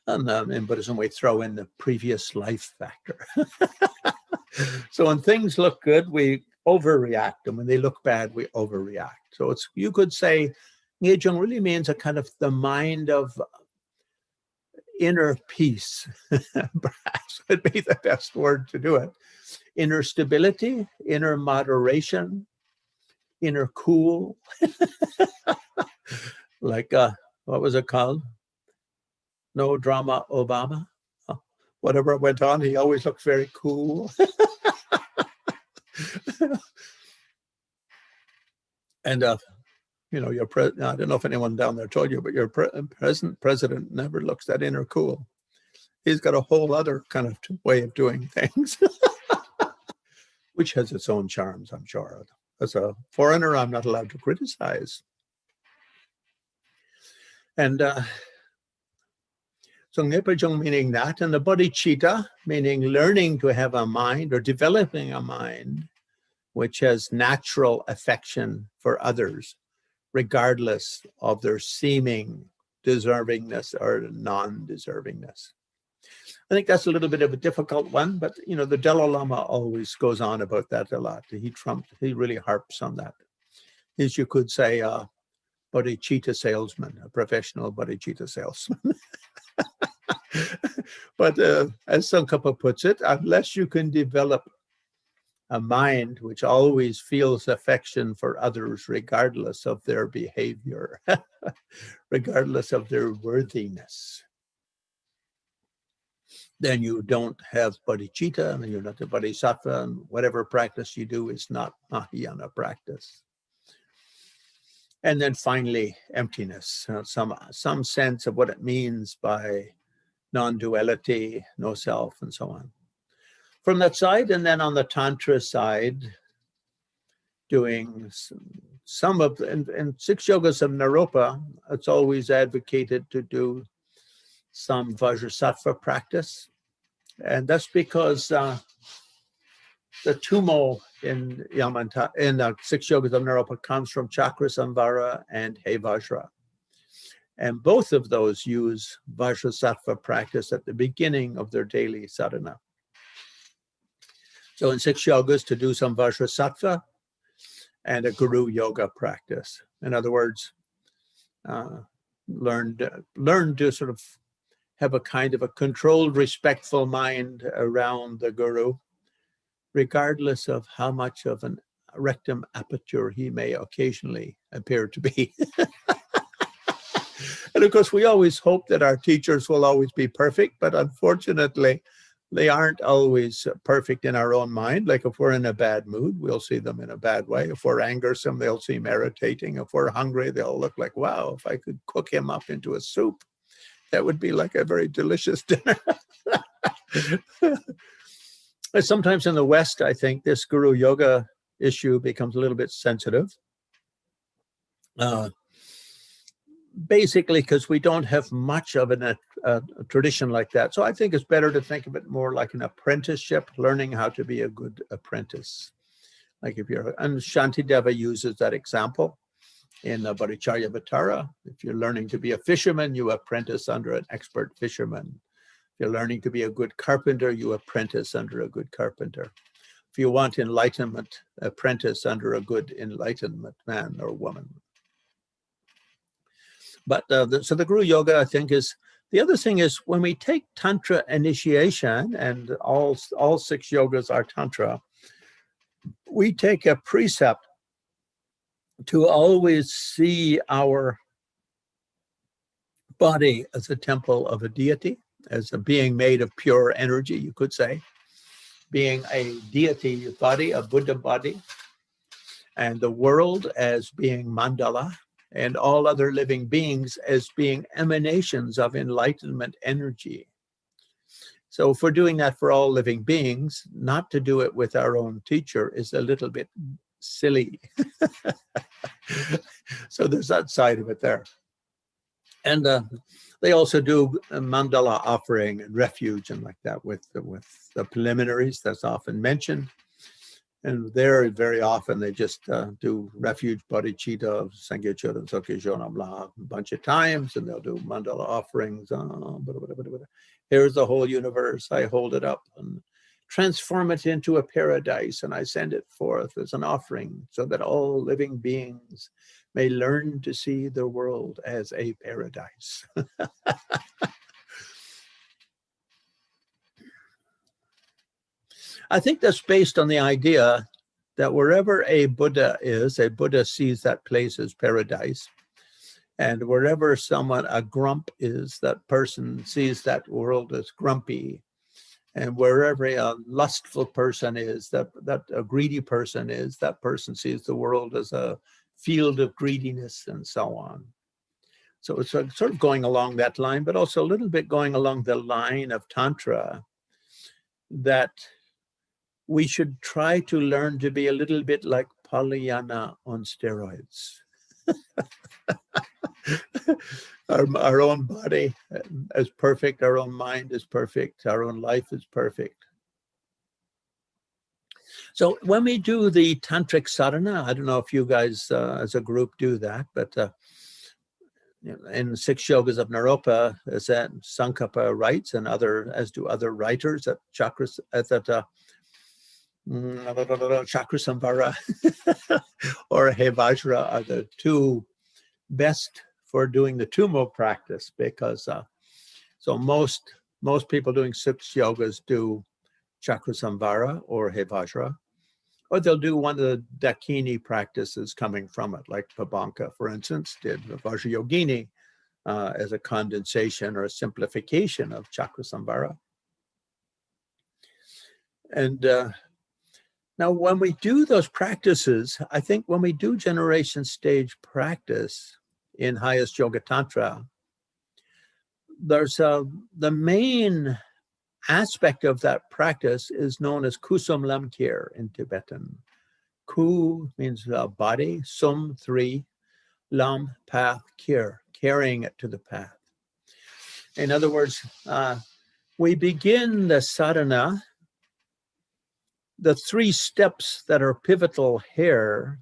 in Buddhism, we throw in the previous life factor. So when things look good, we overreact. And when they look bad, we overreact. So you could say, Ngejung really means a kind of the mind of inner peace. Perhaps would be the best word to do it. Inner stability, inner moderation, inner cool. Like, what was it called? No Drama Obama. Whatever went on, he always looked very cool. And I don't know if anyone down there told you, but your present president never looks that inner cool. He's got a whole other kind of way of doing things, which has its own charms, I'm sure. As a foreigner, I'm not allowed to criticize. And So ngepajong meaning that, and the bodhicitta meaning learning to have a mind or developing a mind which has natural affection for others, regardless of their seeming deservingness or non-deservingness. I think that's a little bit of a difficult one, but you know, the Dalai Lama always goes on about that a lot. He really harps on that. He's, you could say, a bodhicitta salesman, a professional bodhicitta salesman. But as Tsongkhapa puts it, unless you can develop a mind which always feels affection for others regardless of their behavior, regardless of their worthiness, then you don't have bodhicitta, and you're not a bodhisattva, and whatever practice you do is not Mahayana practice. And then finally, emptiness, some sense of what it means by non-duality, no self, and so on. From that side, and then on the Tantra side, doing some of, in Six Yogas of Naropa, it's always advocated to do some Vajrasattva practice. And that's because the tumo in Six Yogas of Naropa comes from Chakra Samvara and He Vajra. And both of those use Vajrasattva practice at the beginning of their daily sadhana. So in Six Yogas, to do some Vajrasattva and a Guru Yoga practice. In other words, learn to sort of have a kind of a controlled, respectful mind around the Guru, regardless of how much of an rectum aperture he may occasionally appear to be. And of course, we always hope that our teachers will always be perfect, but unfortunately, they aren't always perfect in our own mind. Like if we're in a bad mood, we'll see them in a bad way. If we're angersome, they'll seem irritating. If we're hungry, they'll look like, wow, if I could cook him up into a soup, that would be like a very delicious dinner. But sometimes in the West, I think this Guru Yoga issue becomes a little bit sensitive. Basically, because we don't have much of a tradition like that. So I think it's better to think of it more like an apprenticeship, learning how to be a good apprentice. Like if you're, and Shantideva uses that example in the Bodhicharyavatara. If you're learning to be a fisherman, you apprentice under an expert fisherman. If you're learning to be a good carpenter, you apprentice under a good carpenter. If you want enlightenment, apprentice under a good enlightenment man or woman. But so the Guru Yoga, I think, is, the other thing is when we take Tantra initiation, and all 6 yogas are Tantra, we take a precept to always see our body as a temple of a deity, as a being made of pure energy, you could say, being a deity body, a Buddha body, and the world as being mandala, and all other living beings as being emanations of enlightenment energy. So if we're doing that for all living beings, not to do it with our own teacher is a little bit silly. So there's that side of it there. And they also do a mandala offering and refuge and like that with the preliminaries that's often mentioned. And there, very often, they just do refuge, bodhicitta, Sangye Chodan, Soke Jonam La a bunch of times, and they'll do mandala offerings. Here's the whole universe. I hold it up and transform it into a paradise, and I send it forth as an offering so that all living beings may learn to see the world as a paradise. I think that's based on the idea that wherever a Buddha sees that place as paradise. And wherever a grump is, that person sees that world as grumpy. And wherever a lustful person is, that a greedy person is, that person sees the world as a field of greediness and so on. So it's sort of going along that line, but also a little bit going along the line of Tantra, that we should try to learn to be a little bit like Pollyanna on steroids. our own body is perfect, our own mind is perfect, our own life is perfect. So when we do the tantric sadhana, I don't know if you guys as a group do that, but in Six Yogas of Naropa, as that Sankapa writes, and as do other writers at chakras, Chakrasamvara or Hevajra are the two best for doing the Tumo practice, because so most people doing Six Yogas do Chakrasamvara or Hevajra, or they'll do one of the Dakini practices coming from it, like Pabanka, for instance, did Vajra Yogini as a condensation or a simplification of Chakrasamvara. And now when we do those practices, I think when we do generation stage practice in highest yoga tantra, there's the main aspect of that practice is known as kusum lamkir in Tibetan. Ku means body, sum 3, lam path, kir, carrying it to the path. In other words, we begin the sadhana, the 3 steps that are pivotal here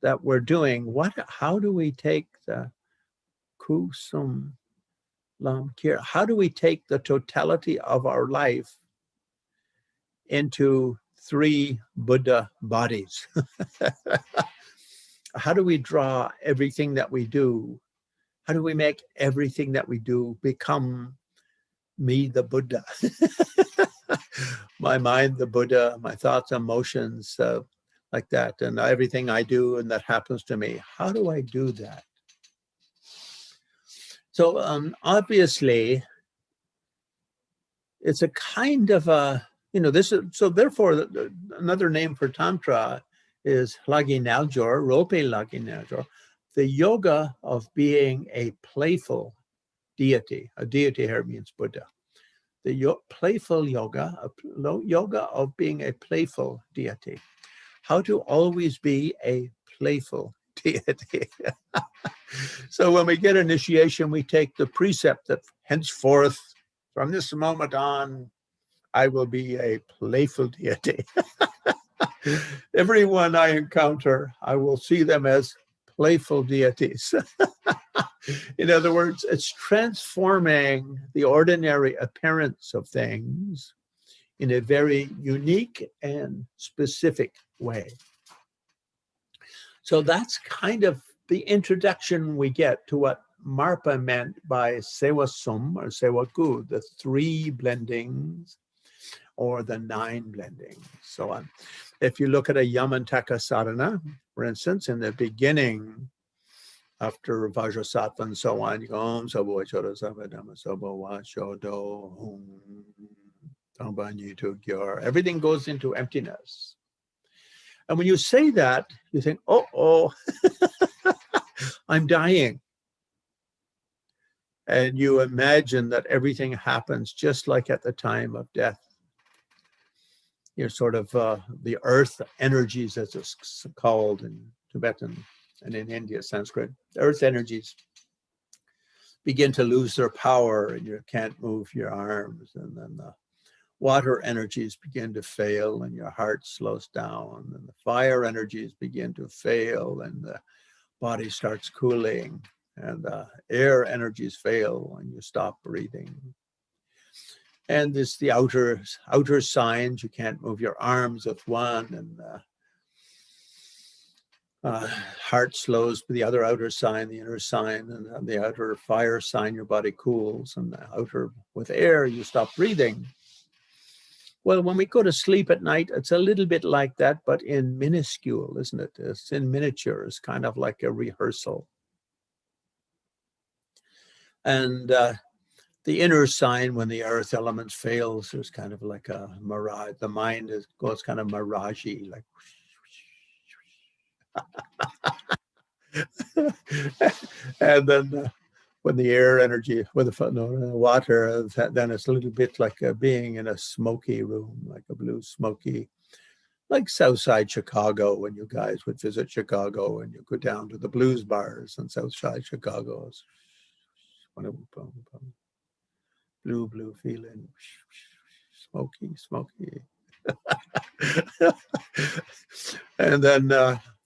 that we're doing. How do we take the kusum lam kir? How do we take the totality of our life into 3 Buddha bodies? How do we draw everything that we do? How do we make everything that we do become me, the Buddha? My mind, the Buddha, my thoughts, emotions, like that, and everything I do and that happens to me. How do I do that? So obviously, it's a kind of a, so therefore, another name for Tantra is Lagi Naljor, Rope Lagi Naljor, the yoga of being a playful deity. A deity here means Buddha. The playful yoga, yoga of being a playful deity. How to always be a playful deity. So when we get initiation, we take the precept that henceforth, from this moment on, I will be a playful deity. Everyone I encounter, I will see them as playful deities. In other words, it's transforming the ordinary appearance of things in a very unique and specific way. So that's kind of the introduction we get to what Marpa meant by Sewa Sum or Sewa Gu, the 3 blendings or the 9 blendings. So if you look at a Yamantaka sadhana, for instance, in the beginning, after Vajrasattva and so on, you go Om Sabo Chora Sabadama Sabo Wa Shodo Om. Everything goes into emptiness. And when you say that, you think, oh, I'm dying. And you imagine that everything happens just like at the time of death. You're sort of the earth energies, as it's called in Tibetan and in India, Sanskrit. Earth energies begin to lose their power and you can't move your arms. And then the water energies begin to fail and your heart slows down. And the fire energies begin to fail and the body starts cooling. And the air energies fail and you stop breathing. And this the outer signs. You can't move your arms with one, and heart slows with the other outer sign, the inner sign, and the outer fire sign, your body cools, and the outer with air, you stop breathing. Well, when we go to sleep at night, it's a little bit like that, but in minuscule, isn't it? It's in miniature. It's kind of like a rehearsal. And the inner sign, when the earth elements fails, there's kind of like a mirage. The mind goes kind of miragey, like. And then when the air energy, with the water, then it's a little bit like being in a smoky room, like a blue smoky, like Southside Chicago, when you guys would visit Chicago and you go down to the blues bars in Southside Chicago. Blue, blue feeling. Smoky, smoky. And then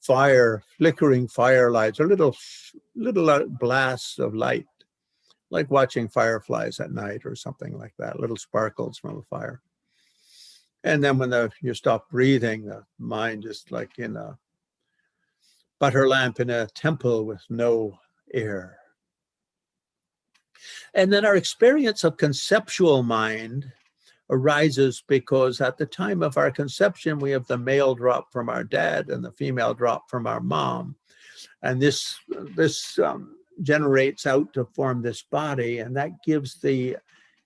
fire, flickering firelights, or little blasts of light, like watching fireflies at night or something like that, little sparkles from a fire. And then when you stop breathing, the mind is like in a butter lamp in a temple with no air. And then our experience of conceptual mind arises because at the time of our conception, we have the male drop from our dad and the female drop from our mom. And this generates out to form this body, and that gives the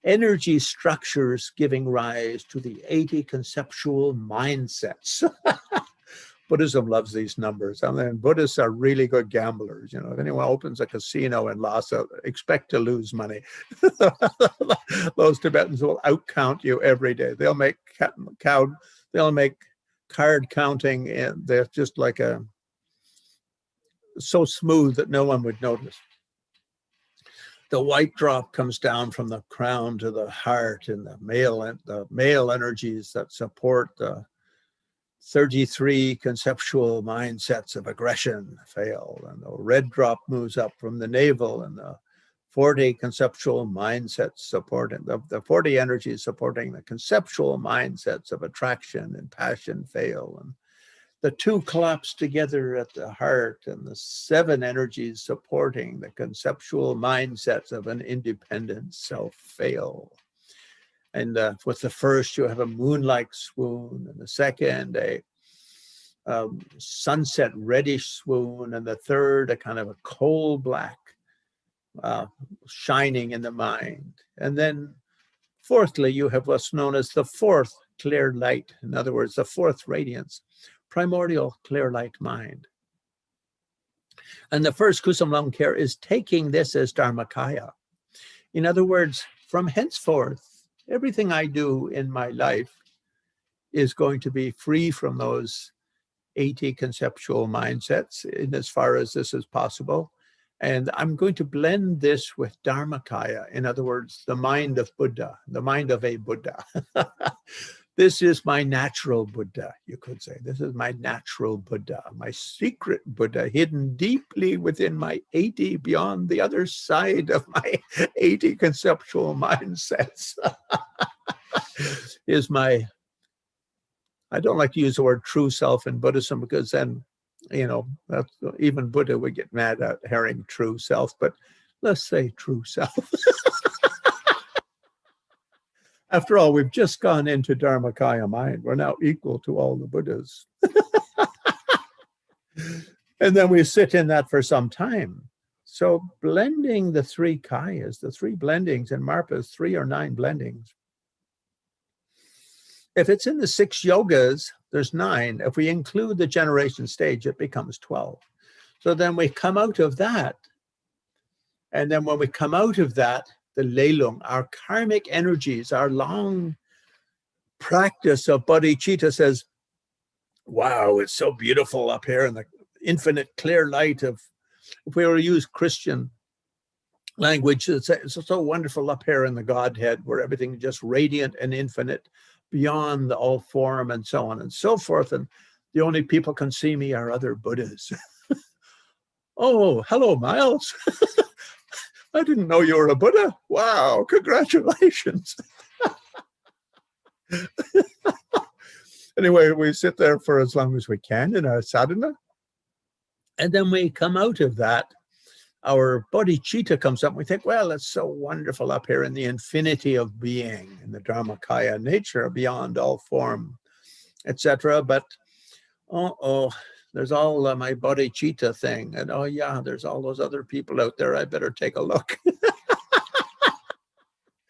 energy structures giving rise to the 80 conceptual mindsets. Buddhism loves these numbers. I mean, Buddhists are really good gamblers. You know, if anyone opens a casino in Lhasa, expect to lose money. Those Tibetans will outcount you every day. They'll make card counting, and they're just like so smooth that no one would notice. The white drop comes down from the crown to the heart, and the male energies that support the 33 conceptual mindsets of aggression fail, and the red drop moves up from the navel, and the 40 conceptual mindsets supporting the 40 energies supporting the conceptual mindsets of attraction and passion fail, and the 2 collapse together at the heart, and the 7 energies supporting the conceptual mindsets of an independent self fail. And with the first, you have a moon-like swoon, and the second, a sunset reddish swoon, and the third, a kind of a coal black shining in the mind. And then fourthly, you have what's known as the fourth clear light. In other words, the fourth radiance, primordial clear light mind. And the first Kusum Longkar is taking this as Dharmakaya. In other words, from henceforth, everything I do in my life is going to be free from those 80 conceptual mindsets in as far as this is possible. And I'm going to blend this with Dharmakaya. In other words, the mind of Buddha, the mind of a Buddha. This is my natural Buddha, you could say. This is my natural Buddha, my secret Buddha, hidden deeply within my 80, beyond the other side of my 80 conceptual mindsets. Is my, I don't like to use the word true self in Buddhism, because then, you know, even Buddha would get mad at hearing true self, but let's say true self. After all, we've just gone into Dharmakaya mind. We're now equal to all the Buddhas. And then we sit in that for some time. So blending the 3 kayas, the 3 blendings in Marpa's 3 or 9 blendings. If it's in the 6 yogas, there's 9. If we include the generation stage, it becomes 12. So then we come out of that. And then when we come out of that, the lelung, our karmic energies, our long practice of bodhicitta says, wow, it's so beautiful up here in the infinite clear light of, if we were to use Christian language, it's so wonderful up here in the Godhead, where everything is just radiant and infinite beyond all form and so on and so forth. And the only people can see me are other Buddhas. Oh, hello, Miles. I didn't know you were a Buddha. Wow, congratulations. Anyway, we sit there for as long as we can in our sadhana. And then we come out of that. Our bodhicitta comes up. And we think, well, it's so wonderful up here in the infinity of being, in the Dharmakaya nature, beyond all form, etc. But, there's all my bodhicitta thing. And oh yeah, there's all those other people out there. I better take a look.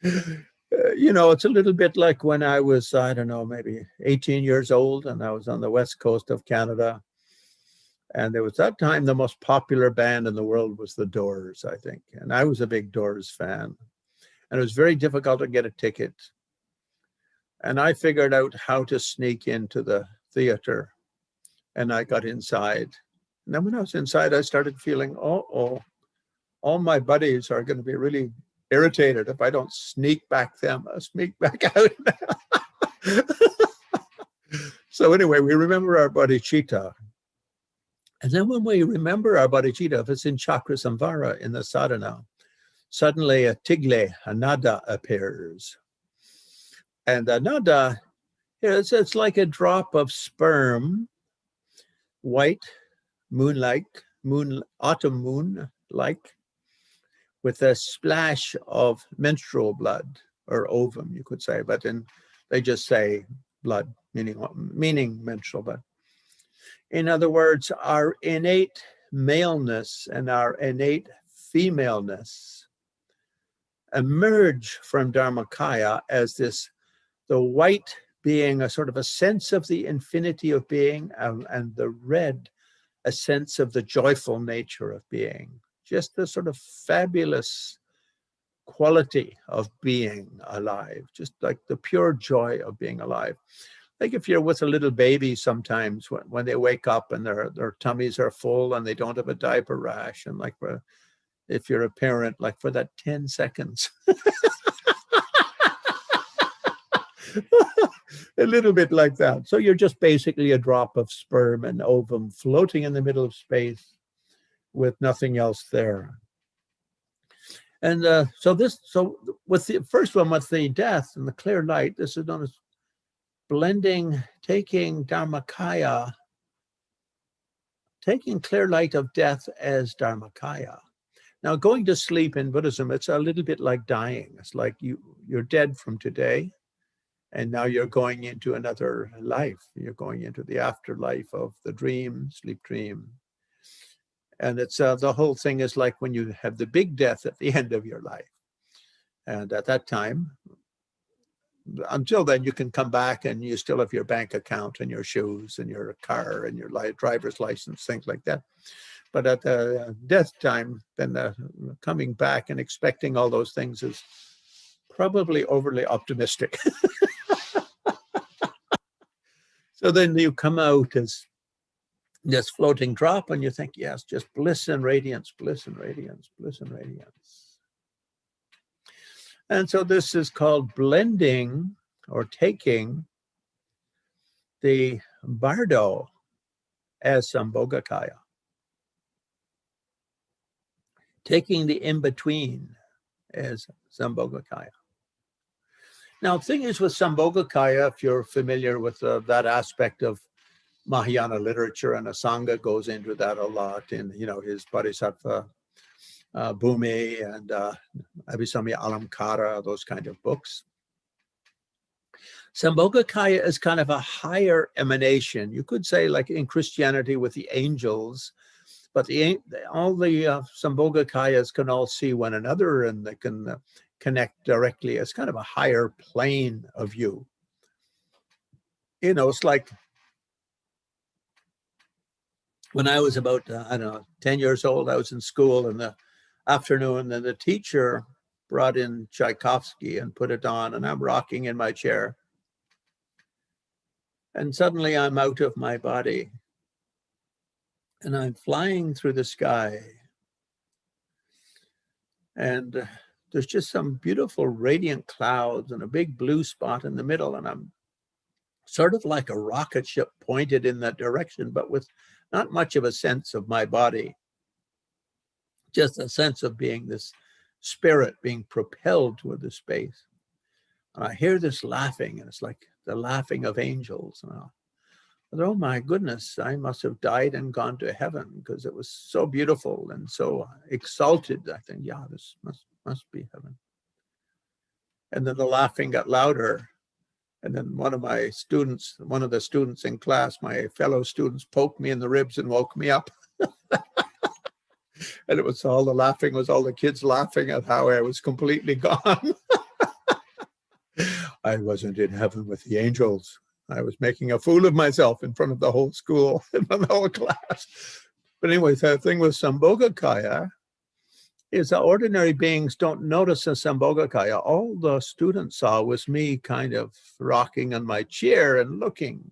You know, it's a little bit like when I was, I don't know, maybe 18 years old, and I was on the west coast of Canada. And there was that time the most popular band in the world was the Doors, I think. And I was a big Doors fan. And it was very difficult to get a ticket. And I figured out how to sneak into the theater. And I got inside. And then when I was inside, I started feeling, all my buddies are going to be really irritated if I don't sneak back out. So anyway, we remember our bodhicitta. And then when we remember our bodhicitta, if it's in chakra samvara, in the sadhana, suddenly a tigle, a nada appears. And a nada, it's like a drop of sperm, white, moon-like, autumn moon-like, with a splash of menstrual blood, or ovum, you could say, but they just say blood, meaning menstrual blood. In other words, our innate maleness and our innate femaleness emerge from Dharmakaya as the white being a sort of a sense of the infinity of being, and the red a sense of the joyful nature of being. Just the sort of fabulous quality of being alive, just like the pure joy of being alive. Like if you're with a little baby sometimes when they wake up and their tummies are full and they don't have a diaper rash, and like if you're a parent, like for that 10 seconds. A little bit like that. So you're just basically a drop of sperm and ovum floating in the middle of space with nothing else there. And so with the first one, with the death and the clear light, this is known as blending, taking Dharmakaya, taking clear light of death as Dharmakaya. Now, going to sleep in Buddhism, it's a little bit like dying. It's like you're dead from today, and now you're going into another life. You're going into the afterlife of the dream, sleep dream. And it's the whole thing is like when you have the big death at the end of your life. And at that time, until then, you can come back and you still have your bank account and your shoes and your car and your driver's license, things like that. But at the death time, then coming back and expecting all those things is probably overly optimistic. So then you come out as this floating drop and you think, yes, just bliss and radiance, bliss and radiance, bliss and radiance. And so this is called blending or taking the bardo as Sambhogakaya. Taking the in-between as Sambhogakaya. Now, the thing is with Sambhogakaya, if you're familiar with that aspect of Mahayana literature, and Asanga goes into that a lot in, his Bodhisattva Bhumi and Abhisamya Alamkara, those kind of books. Sambhogakaya is kind of a higher emanation. You could say like in Christianity with the angels, but all the Sambhogakayas can all see one another and they can connect directly. It's kind of a higher plane of you. It's like when I was about, 10 years old, I was in school in the afternoon, and the teacher brought in Tchaikovsky and put it on, and I'm rocking in my chair. And suddenly I'm out of my body, and I'm flying through the sky. And there's just some beautiful radiant clouds and a big blue spot in the middle, and I'm sort of like a rocket ship pointed in that direction, but with not much of a sense of my body, just a sense of being this spirit being propelled toward the space. And I hear this laughing, and it's like the laughing of angels. And I thought, oh my goodness, I must have died and gone to heaven, because it was so beautiful and so exalted. I think, yeah, this must be heaven. And then the laughing got louder. And then one of the students in class, my fellow students, poked me in the ribs and woke me up. And it was all the kids laughing at how I was completely gone. I wasn't in heaven with the angels. I was making a fool of myself in front of the whole school, in front of the whole class. But anyway, the thing with Sambhogakaya is that ordinary beings don't notice a Sambhogakaya. All the students saw was me kind of rocking on my chair and looking.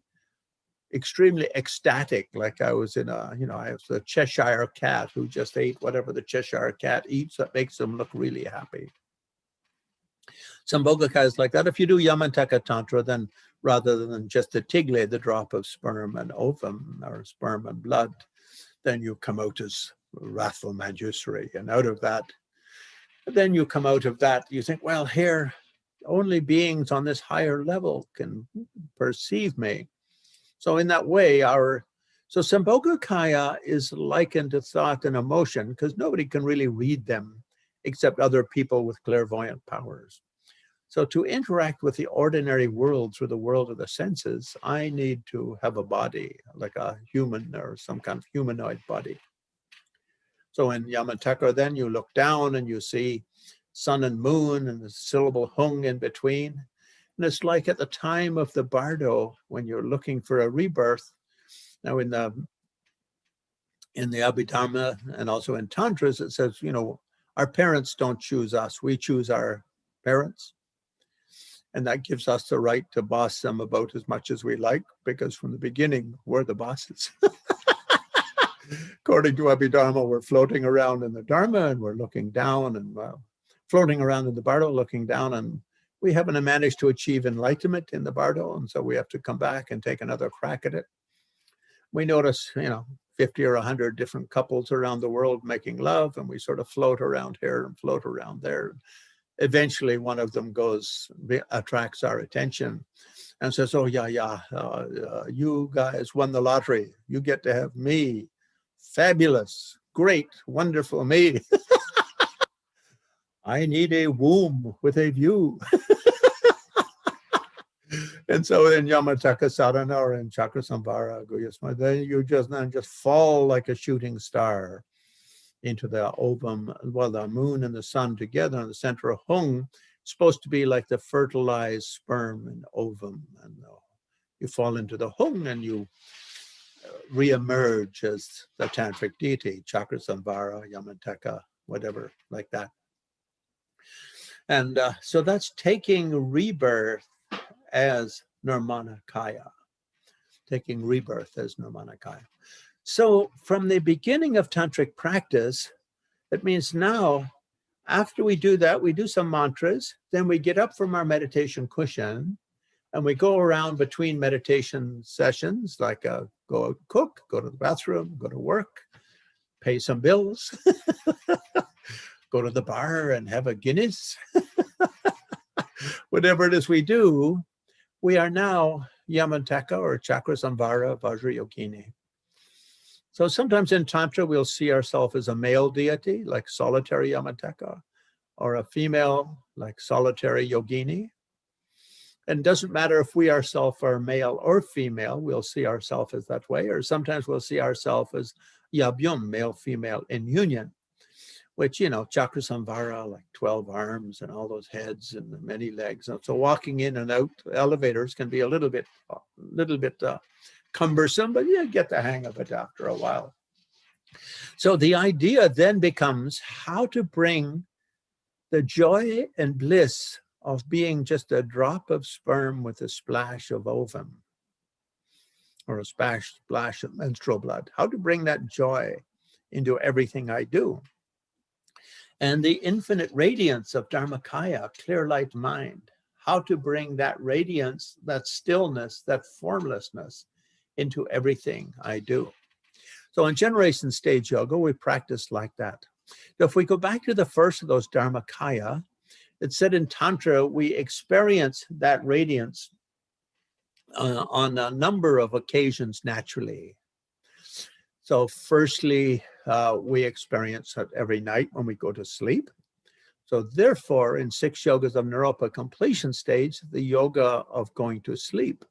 extremely ecstatic, like I was in a, I was a Cheshire cat who just ate whatever the Cheshire cat eats that makes them look really happy. Sambhogakaya is like that. If you do Yamantaka Tantra, then rather than just a tigle, the drop of sperm and ovum, or sperm and blood, then you come out as wrathful Manjusri. And out of that, then you come out of that, you think, well, here, only beings on this higher level can perceive me. So in that way, so Sambhogakaya is likened to thought and emotion because nobody can really read them except other people with clairvoyant powers. So to interact with the ordinary world through the world of the senses, I need to have a body, like a human or some kind of humanoid body. So in Yamantaka, then you look down and you see sun and moon and the syllable hung in between. And it's like at the time of the bardo, when you're looking for a rebirth. Now in the Abhidharma and also in Tantras, it says, our parents don't choose us, we choose our parents. And that gives us the right to boss them about as much as we like, because from the beginning, we're the bosses. According to Abhidharma, we're floating around in the Dharma and we're looking down, and floating around in the Bardo, looking down, and we haven't managed to achieve enlightenment in the Bardo, and so we have to come back and take another crack at it. We notice, 50 or 100 different couples around the world making love, and we sort of float around here and float around there. Eventually, one of them attracts our attention and says, oh, you guys won the lottery. You get to have me. Fabulous, great, wonderful me. I need a womb with a view. And so in Yamantaka Sadhana or in Chakrasamvara, Guyasma, then you just fall like a shooting star into the ovum. Well, the moon and the sun together in the center of Hung, supposed to be like the fertilized sperm and ovum. And you fall into the Hung and you re-emerge as the tantric deity, Chakrasamvara, Yamantaka, whatever, like that. And so that's taking rebirth as Nirmanakaya, taking rebirth as Nirmanakaya. So from the beginning of tantric practice, it means now, after we do that, we do some mantras, then we get up from our meditation cushion and we go around between meditation sessions, like go cook, go to the bathroom, go to work, pay some bills, go to the bar and have a Guinness. Whatever it is we do, we are now Yamantaka or Chakrasamvara Vajrayogini. So sometimes in Tantra, we'll see ourselves as a male deity, like solitary Yamantaka, or a female, like solitary Yogini. And it doesn't matter if we ourselves are male or female, we'll see ourselves as that way. Or sometimes we'll see ourselves as Yabyum, male, female in union, which, Chakrasamvara, like 12 arms and all those heads and many legs. And so walking in and out elevators can be a little bit cumbersome, but you get the hang of it after a while. So the idea then becomes how to bring the joy and bliss of being just a drop of sperm with a splash of ovum or a splash of menstrual blood, how to bring that joy into everything I do. And the infinite radiance of Dharmakaya, clear light mind, how to bring that radiance, that stillness, that formlessness into everything I do. So in generation stage yoga, we practice like that. So if we go back to the first of those Dharmakaya, it said in Tantra, we experience that radiance on a number of occasions naturally. So firstly, we experience it every night when we go to sleep. So therefore, in Six Yogas of Naropa completion stage, the yoga of going to sleep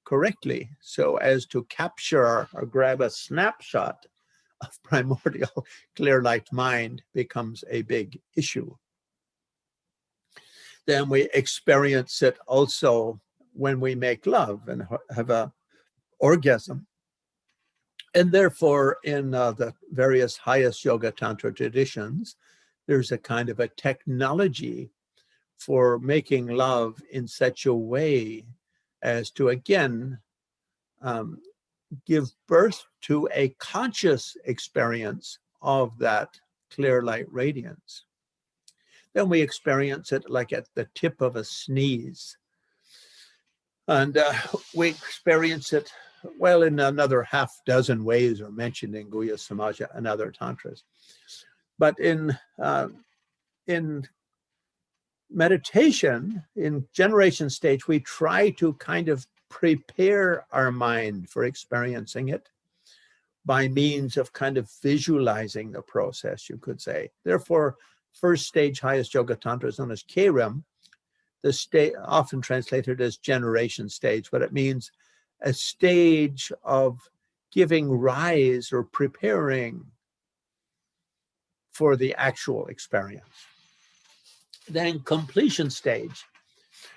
correctly, so as to capture or grab a snapshot of primordial clear light mind becomes a big issue. Then we experience it also when we make love and have an orgasm. And therefore, in the various highest yoga tantra traditions, there's a kind of a technology for making love in such a way as to, again, give birth to a conscious experience of that clear light radiance. Then we experience it like at the tip of a sneeze. And we experience it, well, in another half dozen ways are mentioned in Guhya Samaja and other tantras. But in meditation, in generation stage, we try to kind of prepare our mind for experiencing it by means of kind of visualizing the process, you could say. Therefore, first stage highest yoga tantra is known as Kairam, the state often translated as generation stage, but it means a stage of giving rise or preparing for the actual experience. Then completion stage.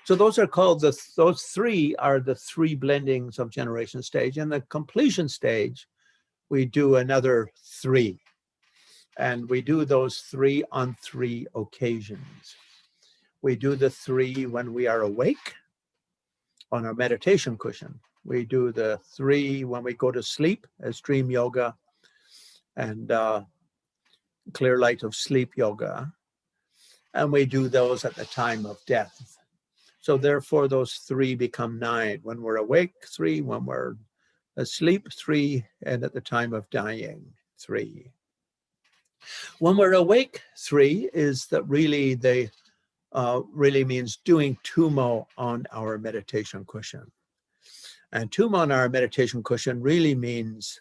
So those are called those three are the three blendings of generation stage. In the completion stage, we do another three. And we do those three on 3 occasions. We do the 3 when we are awake on our meditation cushion. We do the 3 when we go to sleep as dream yoga and clear light of sleep yoga. And we do those at the time of death. So therefore, those 3 become 9. When we're awake, 3. When we're asleep, 3. And at the time of dying, 3. When we're awake, 3 is that really really means doing tumo on our meditation cushion. And tumo on our meditation cushion really means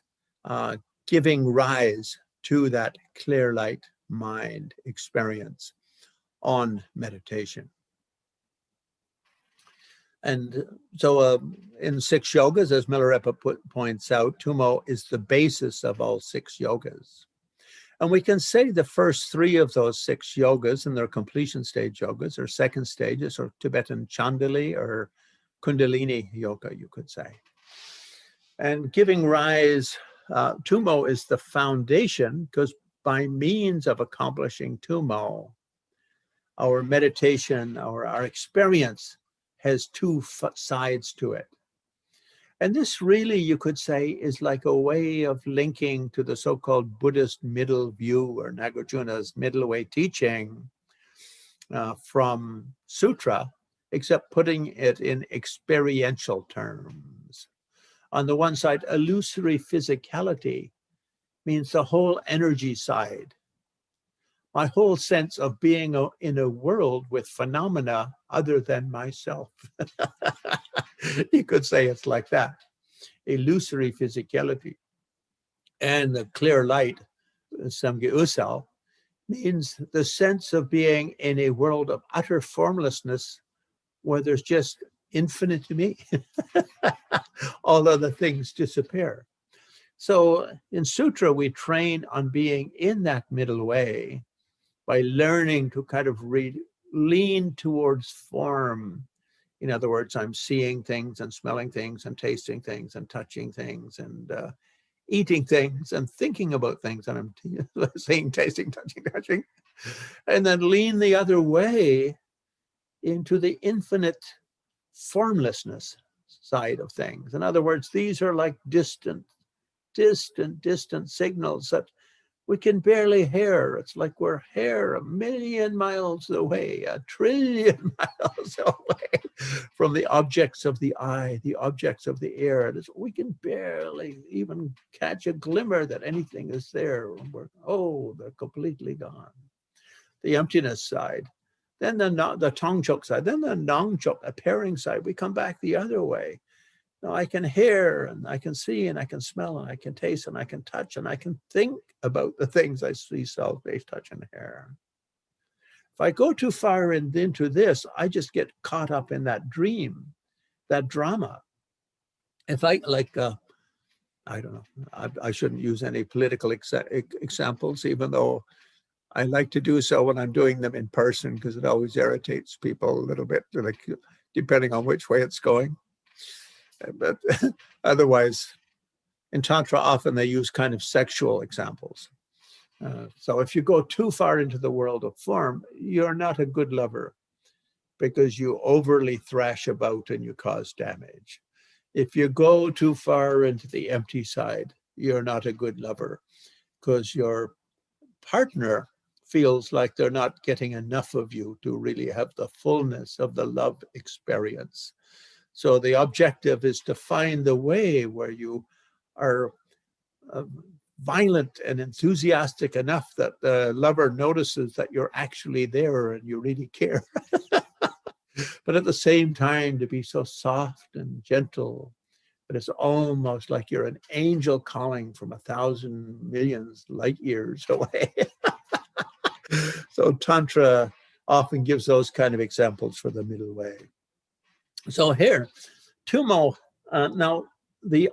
giving rise to that clear light mind experience on meditation. And so in 6 yogas, as Milarepa points out, tumo is the basis of all 6 yogas. And we can say the first 3 of those 6 yogas and their completion stage yogas or second stages or Tibetan Chandali or Kundalini yoga, you could say. And giving rise, tumo is the foundation because by means of accomplishing tumo, our meditation, our experience has 2 sides to it. And this really, you could say, is like a way of linking to the so-called Buddhist middle view or Nagarjuna's middle way teaching from sutra, except putting it in experiential terms. On the one side, illusory physicality means the whole energy side. My whole sense of being in a world with phenomena other than myself. You could say it's like that. Illusory physicality. And the clear light, Samgye Usal, means the sense of being in a world of utter formlessness where there's just infinite to me. All other things disappear. So in Sutra, we train on being in that middle way by learning to kind of lean towards form. In other words, I'm seeing things and smelling things and tasting things and touching things and eating things and thinking about things. And I'm seeing, tasting, touching. And then lean the other way into the infinite formlessness side of things. In other words, these are like distant signals that we can barely hear. It's like we're here 1,000,000 miles away, 1,000,000,000,000 miles away from the objects of the eye, the objects of the ear. We can barely even catch a glimmer that anything is there. They're completely gone. The emptiness side. Then the Tongchok side. Then the Nongchok, appearing side. We come back the other way. Now I can hear and I can see and I can smell and I can taste and I can touch and I can think about the things I see, smell, taste, touch, and hear. If I go too far into this, I just get caught up in that dream, that drama. If I I don't know, I shouldn't use any political examples, even though I like to do so when I'm doing them in person because it always irritates people a little bit, like, depending on which way it's going. But otherwise, in Tantra, often they use kind of sexual examples. So if you go too far into the world of form, you're not a good lover because you overly thrash about and you cause damage. If you go too far into the empty side, you're not a good lover, because your partner feels like they're not getting enough of you to really have the fullness of the love experience. So the objective is to find the way where you are violent and enthusiastic enough that the lover notices that you're actually there and you really care. But at the same time, to be so soft and gentle, but it's almost like you're an angel calling from 1,000 millions light years away. So Tantra often gives those kind of examples for the middle way. So here, Tumo, now the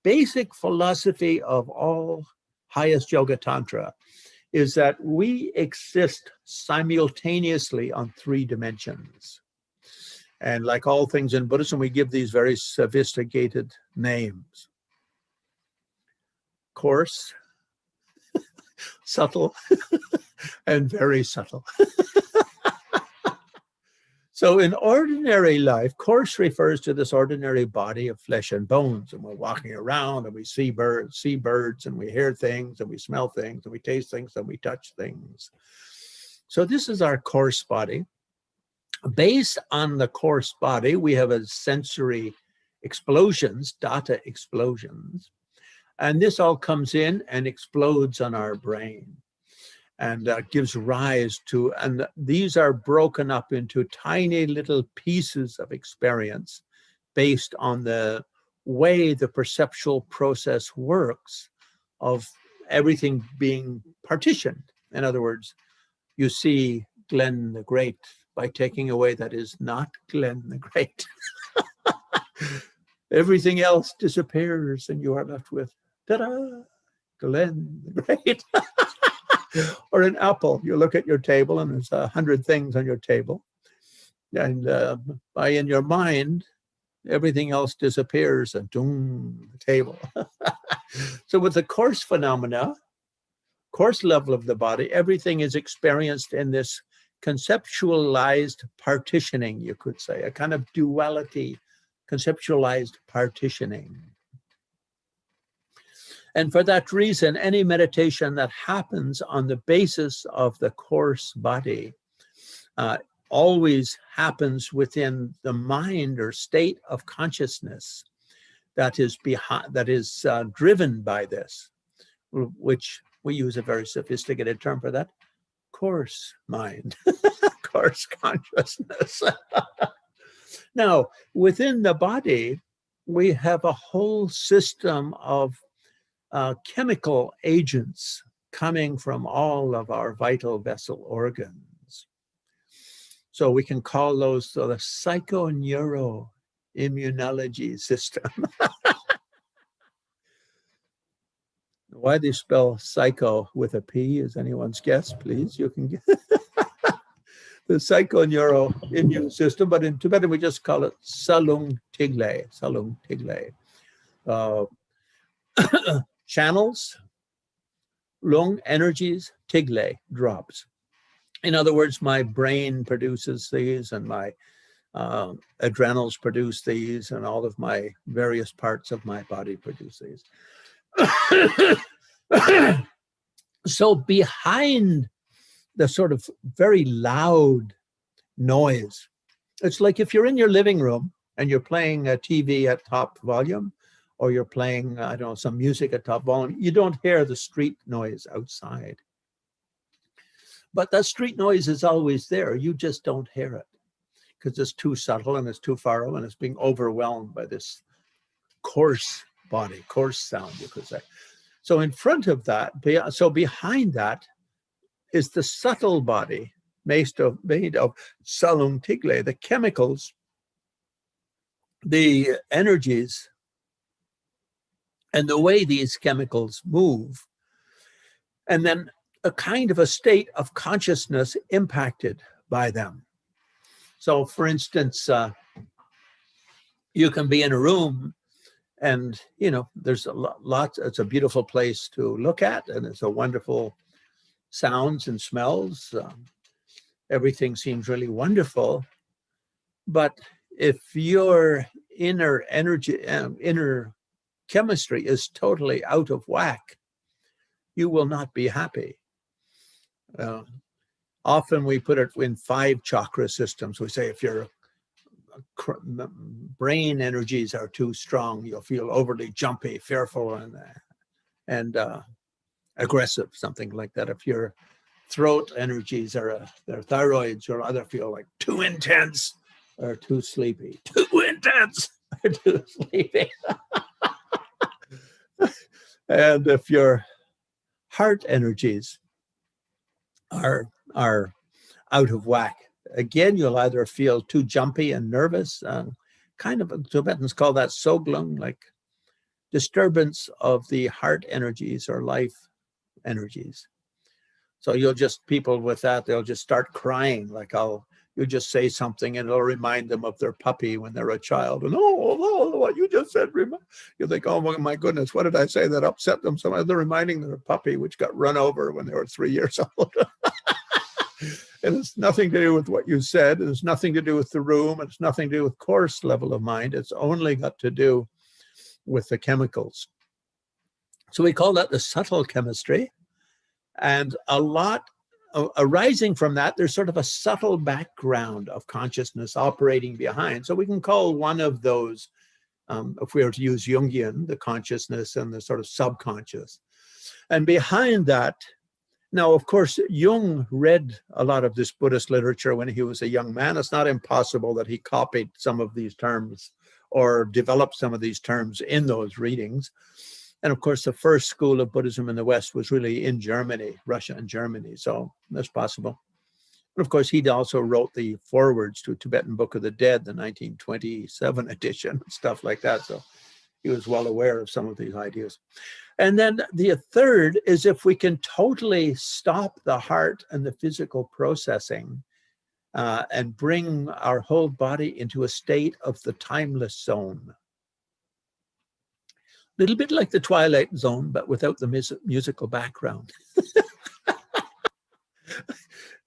basic philosophy of all highest yoga Tantra is that we exist simultaneously on 3 dimensions. And like all things in Buddhism, we give these very sophisticated names. Coarse, subtle, and very subtle. So in ordinary life, coarse refers to this ordinary body of flesh and bones, and we're walking around and we see birds, and we hear things, and we smell things, and we taste things, and we touch things. So this is our coarse body. Based on the coarse body, we have a sensory explosions, data explosions, and this all comes in and explodes on our brain and gives rise to, and these are broken up into tiny little pieces of experience based on the way the perceptual process works of everything being partitioned. In other words, you see Glenn the Great by taking away that is not Glenn the Great. Everything else disappears and you are left with, ta-da, Glenn the Great. Or an apple, you look at your table and there's 100 things on your table. And by in your mind, everything else disappears and doom, the table. So with the coarse phenomena, coarse level of the body, everything is experienced in this conceptualized partitioning, you could say, a kind of duality, conceptualized partitioning. And for that reason, any meditation that happens on the basis of the coarse body always happens within the mind or state of consciousness that is driven by this, which we use a very sophisticated term for that, coarse mind, coarse consciousness. Now, within the body, we have a whole system of chemical agents coming from all of our vital vessel organs. So we can call those the psychoneuroimmunology system. Why do you spell psycho with a P? Is anyone's guess, please? You can get the psychoneuroimmune system, but in Tibetan we just call it salung tigle, salung tigle. Channels, lung energies, tigle, drops. In other words, my brain produces these and my adrenals produce these and all of my various parts of my body produce these. So behind the sort of very loud noise, it's like if you're in your living room and you're playing a TV at top volume, or you're playing, I don't know, some music at top volume, you don't hear the street noise outside. But that street noise is always there. You just don't hear it because it's too subtle and it's too far away and it's being overwhelmed by this coarse body, coarse sound, you could say. So in front of that, so behind that is the subtle body made of salung tigle, the chemicals, the energies, and the way these chemicals move, and then a kind of a state of consciousness impacted by them. So for instance, you can be in a room and, you know, there's lots, it's a beautiful place to look at and it's a wonderful sounds and smells. Everything seems really wonderful. But if you're inner energy, inner chemistry is totally out of whack, you will not be happy. Often we put it in 5 chakra systems. We say if your brain energies are too strong, you'll feel overly jumpy, fearful, and aggressive, something like that. If your throat energies are their thyroids, you'll either feel like too intense or too sleepy. Too intense or too sleepy. And if your heart energies are out of whack, again, you'll either feel too jumpy and nervous, kind of, Tibetans call that soglung, like disturbance of the heart energies or life energies. So people with that, they'll just start crying, like you just say something and it'll remind them of their puppy when they're a child. And what you just said, you think, oh my goodness, what did I say that upset them? So they're reminding their puppy, which got run over when they were 3 years old. And it's nothing to do with what you said. It's nothing to do with the room. It's nothing to do with coarse level of mind. It's only got to do with the chemicals. So we call that the subtle chemistry. And a lot arising from that, there's sort of a subtle background of consciousness operating behind. So we can call one of those, if we were to use Jungian, the consciousness and the sort of subconscious. And behind that, now, of course, Jung read a lot of this Buddhist literature when he was a young man. It's not impossible that he copied some of these terms or developed some of these terms in those readings. And of course, the first school of Buddhism in the West was really in Germany, Russia and Germany. So that's possible. And of course, he also wrote the forewords to Tibetan Book of the Dead, the 1927 edition, stuff like that. So he was well aware of some of these ideas. And then the third is if we can totally stop the heart and the physical processing and bring our whole body into a state of the timeless zone. A little bit like the Twilight Zone, but without the musical background.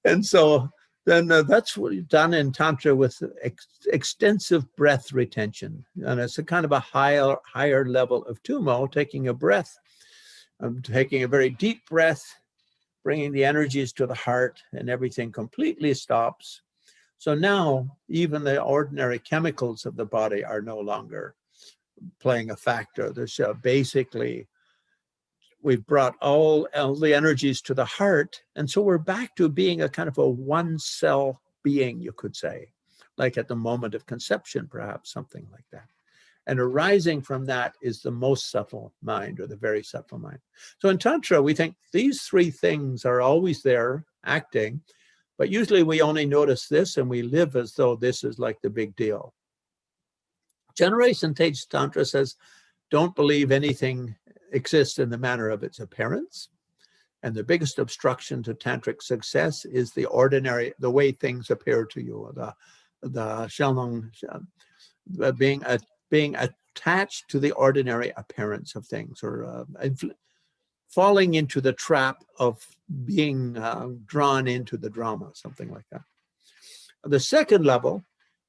And so then that's what we've done in Tantra with extensive breath retention. And it's a kind of a higher level of tumo, taking a breath, taking a very deep breath, bringing the energies to the heart, and everything completely stops. So now even the ordinary chemicals of the body are no longer playing a factor. There's basically, we've brought all the energies to the heart. And so we're back to being a kind of a one cell being, you could say, like at the moment of conception, perhaps, something like that. And arising from that is the most subtle mind, or the very subtle mind. So in Tantra, we think these 3 things are always there acting, but usually we only notice this and we live as though this is like the big deal. Generation Stage Tantra says, don't believe anything exists in the manner of its appearance. And the biggest obstruction to tantric success is the ordinary, the way things appear to you, the shalong, being attached to the ordinary appearance of things, or falling into the trap of being drawn into the drama, something like that. The second level,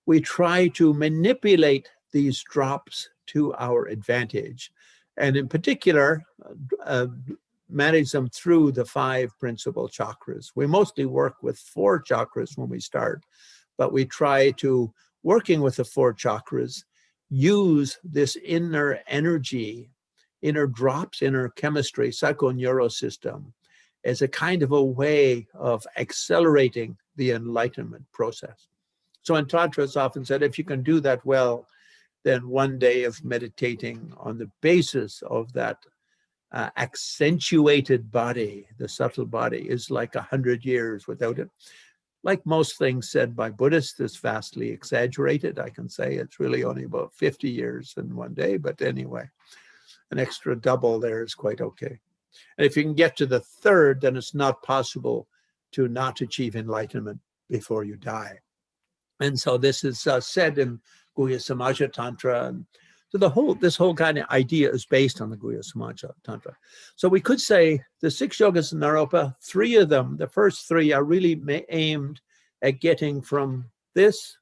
we try to manipulate these drops to our advantage, and in particular, manage them through the 5 principal chakras. We mostly work with 4 chakras when we start, but we try to, working with the 4 chakras, use this inner energy, inner drops, inner chemistry, psychoneurosystem, as a kind of a way of accelerating the enlightenment process. So in Tantra, it's often said, if you can do that well, then one day of meditating on the basis of that accentuated body, the subtle body, is like 100 years without it. Like most things said by Buddhists, is vastly exaggerated. I can say it's really only about 50 years in one day, but anyway, an extra double there is quite okay. And if you can get to the third, then it's not possible to not achieve enlightenment before you die. And so this is said in Guhya Samaja Tantra. And so this whole kind of idea is based on the Guhya Samaja Tantra. So we could say the 6 Yogas of Naropa, 3 of them, the first 3 are really aimed at getting from this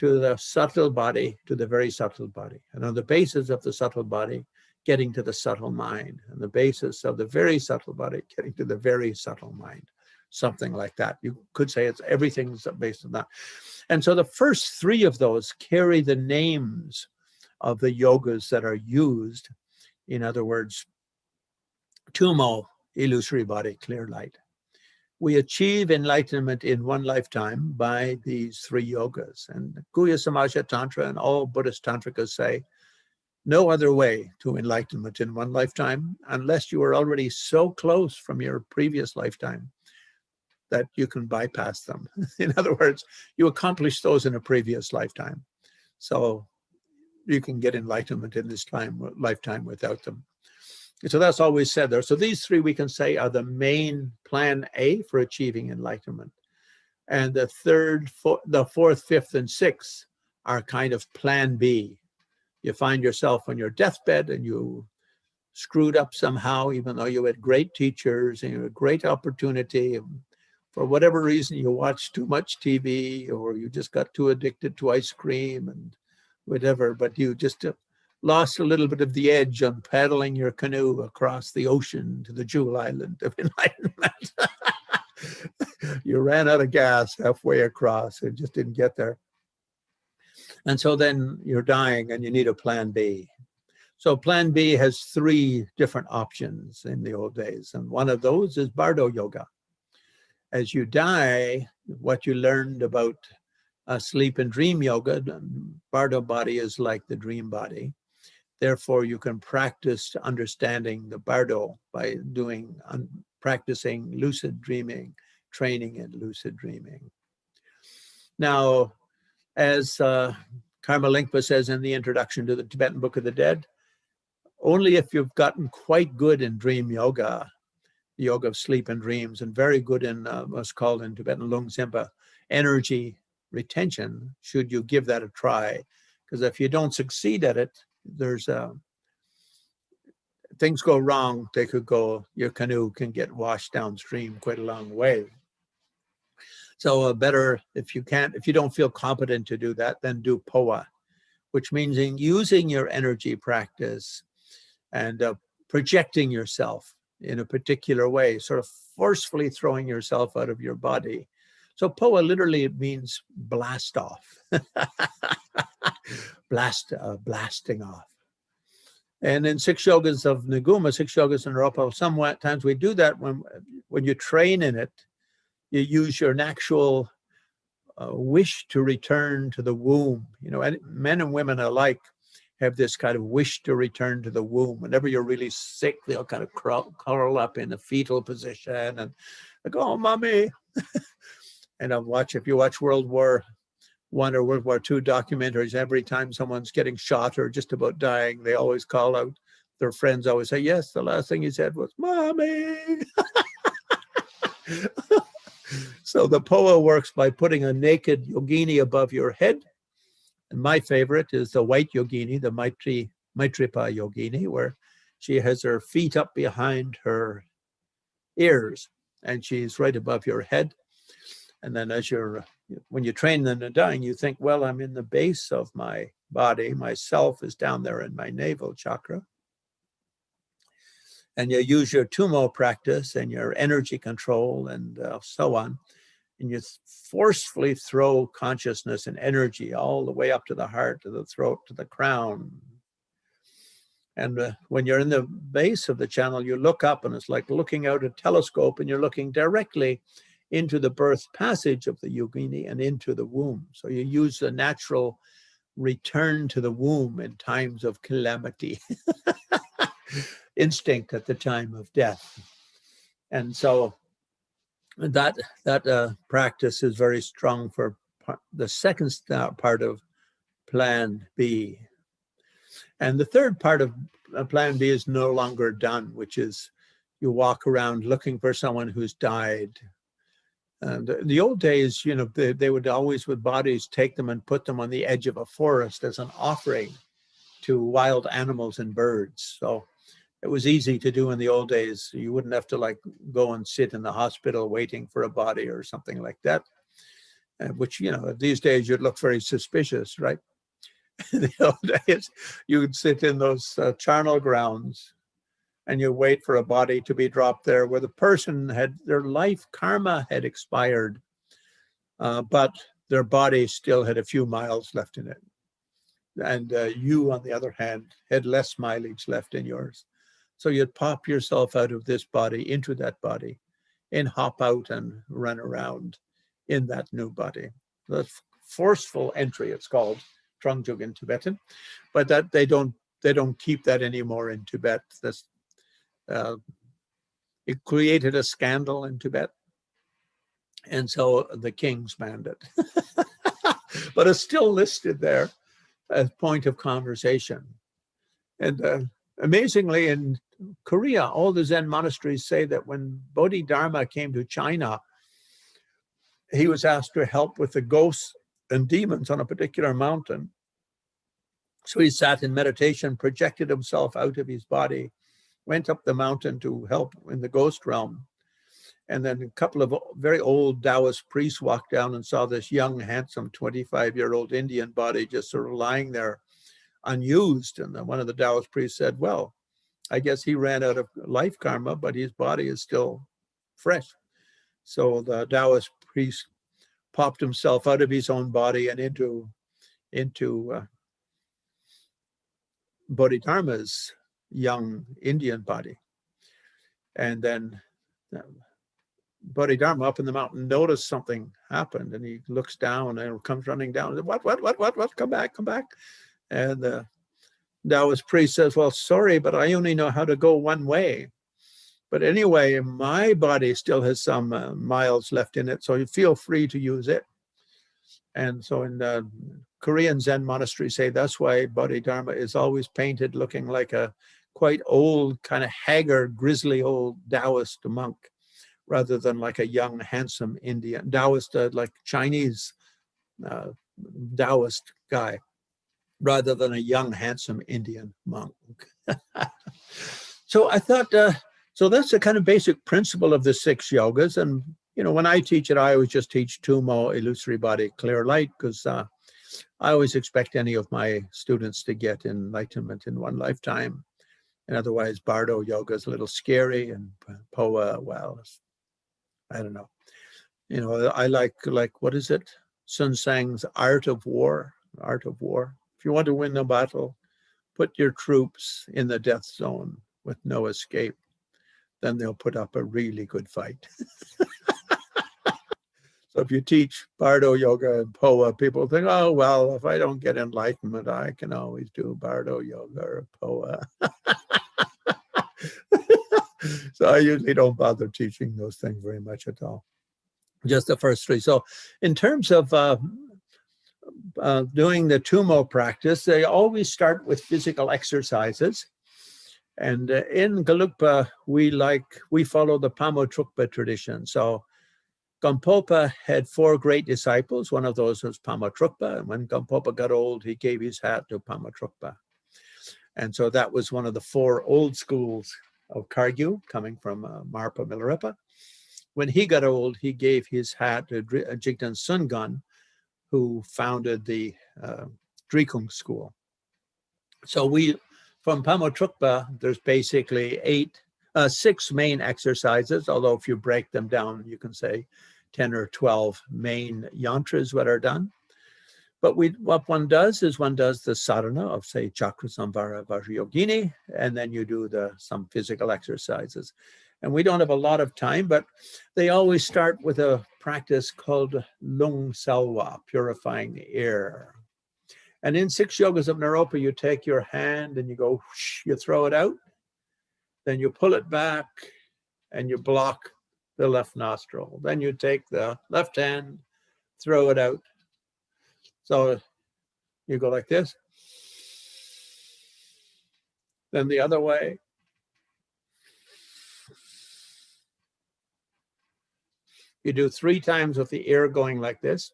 to the subtle body, to the very subtle body. And on the basis of the subtle body, getting to the subtle mind. And the basis of the very subtle body, getting to the very subtle mind. Something like that. You could say it's everything's based on that. And so the first three of those carry the names of the yogas that are used. In other words, Tumo, illusory body, clear light. We achieve enlightenment in one lifetime by these three yogas. And Guhya Samaja Tantra and all Buddhist Tantrikas say, no other way to enlightenment in one lifetime unless you are already so close from your previous lifetime that you can bypass them. In other words, you accomplish those in a previous lifetime. So you can get enlightenment in this lifetime without them. So that's always said there. So these three we can say are the main plan A for achieving enlightenment. And the third, the fourth, fifth, and sixth are kind of plan B. You find yourself on your deathbed and you screwed up somehow, even though you had great teachers and you had a great opportunity. For whatever reason, you watched too much TV or you just got too addicted to ice cream and whatever, but you just lost a little bit of the edge on paddling your canoe across the ocean to the Jewel Island of enlightenment. You ran out of gas halfway across and just didn't get there. And so then you're dying and you need a plan B. So plan B has three different options in the old days. And one of those is Bardo Yoga. As you die, what you learned about sleep and dream yoga, Bardo body is like the dream body. Therefore, you can practice understanding the Bardo by practicing lucid dreaming, training in lucid dreaming. Now, as Karma Lingpa says in the introduction to the Tibetan Book of the Dead, only if you've gotten quite good in dream yoga, the yoga of sleep and dreams, and very good in what's called in Tibetan Lung Simpa, energy retention, should you give that a try. Because if you don't succeed at it, there's things go wrong. They could go, your canoe can get washed downstream quite a long way. So better, if you don't feel competent to do that, then do POA, which means in using your energy practice and projecting yourself in a particular way, sort of forcefully throwing yourself out of your body. So POA literally means blast off, blasting off. And in Six Yogas of Naropa, Six Yogas of Naropa, sometimes we do that when you train in it. You use your natural wish to return to the womb. You know, men and women alike have this kind of wish to return to the womb. Whenever you're really sick, they'll kind of curl up in a fetal position and like, oh, mommy. And if you watch World War I or World War II documentaries, every time someone's getting shot or just about dying, they always call out. Their friends always say, yes, the last thing he said was, mommy. So the POA works by putting a naked yogini above your head. And my favorite is the white yogini, the Maitripa yogini, where she has her feet up behind her ears and she's right above your head. And then when you train in the dying, you think, well, I'm in the base of my body. Myself is down there in my navel chakra. And you use your Tumo practice and your energy control and so on. And you forcefully throw consciousness and energy all the way up to the heart, to the throat, to the crown. And when you're in the base of the channel, you look up and it's like looking out a telescope and you're looking directly into the birth passage of the yogini and into the womb. So you use the natural return to the womb in times of calamity, instinct at the time of death. And so that practice is very strong for the second part of Plan B. And the third part of Plan B is no longer done, which is you walk around looking for someone who's died. And the old days, you know, they would always, with bodies, take them and put them on the edge of a forest as an offering to wild animals and birds. So it was easy to do in the old days. You wouldn't have to like go and sit in the hospital waiting for a body or something like that. which, you know, these days you'd look very suspicious, right? In the old days, you would sit in those charnel grounds and you wait for a body to be dropped there where the person had, their life karma had expired, but their body still had a few miles left in it. And you, on the other hand, had less mileage left in yours. So you'd pop yourself out of this body into that body and hop out and run around in that new body. That's forceful entry, it's called, Trungjuk in Tibetan, but that they don't keep that anymore in Tibet. This it created a scandal in Tibet, and so the kings banned it. But it's still listed there as point of conversation. And amazingly, in Korea, all the Zen monasteries say that when Bodhidharma came to China, he was asked to help with the ghosts and demons on a particular mountain. So he sat in meditation, projected himself out of his body, went up the mountain to help in the ghost realm. And then a couple of very old Taoist priests walked down and saw this young, handsome 25-year-old Indian body just sort of lying there unused. And then one of the Taoist priests said, well, I guess he ran out of life karma, but his body is still fresh. So the Taoist priest popped himself out of his own body and into Bodhidharma's young Indian body. And then Bodhidharma up in the mountain noticed something happened, and he looks down and comes running down. What? Come back. And the Taoist priest says, well, sorry, but I only know how to go one way. But anyway, my body still has some miles left in it, so you feel free to use it. And so in the Korean Zen monasteries say that's why Bodhidharma is always painted looking like a quite old, kind of haggard, grisly old Taoist monk, rather than like a young, handsome Indian Taoist, like Chinese Taoist guy, rather than a young, handsome Indian monk. So I thought, so that's the kind of basic principle of the 6 yogas. And, you know, when I teach it, I always just teach Tummo, illusory body, clear light, because I always expect any of my students to get enlightenment in one lifetime. And otherwise, Bardo yoga is a little scary, and Poa, well, I don't know. You know, I like, what is it? Sun Tsang's Art of War. If you want to win the battle, put your troops in the death zone with no escape. Then they'll put up a really good fight. So if you teach Bardo yoga and Poa, people think, oh, well, if I don't get enlightenment, I can always do Bardo yoga or Poa. So I usually don't bother teaching those things very much at all. Just the first 3. So in terms of doing the Tummo practice, they always start with physical exercises. And in Gelugpa, we follow the Pamo Trukpa tradition. So Gampopa had 4 great disciples. One of those was Pamo Trukpa. And when Gampopa got old, he gave his hat to Pamo Trukpa. And so that was one of the 4 old schools of Kagyu, coming from Marpa Milarepa. When he got old, he gave his hat to Jigten Sungun, who founded the Drikung school. So from Pamo Trukpa, there's basically 6 main exercises, although if you break them down, you can say 10 or 12 main yantras that are done. But what one does is one does the sadhana of, say, chakra samvara vajrayogini, and then you do some physical exercises. And we don't have a lot of time, but they always start with a practice called lung salwa, purifying the air. And in 6 yogas of Naropa, you take your hand and you go, whoosh, you throw it out, then you pull it back and you block the left nostril. Then you take the left hand, throw it out. So you go like this, then the other way. You do 3 times with the air going like this.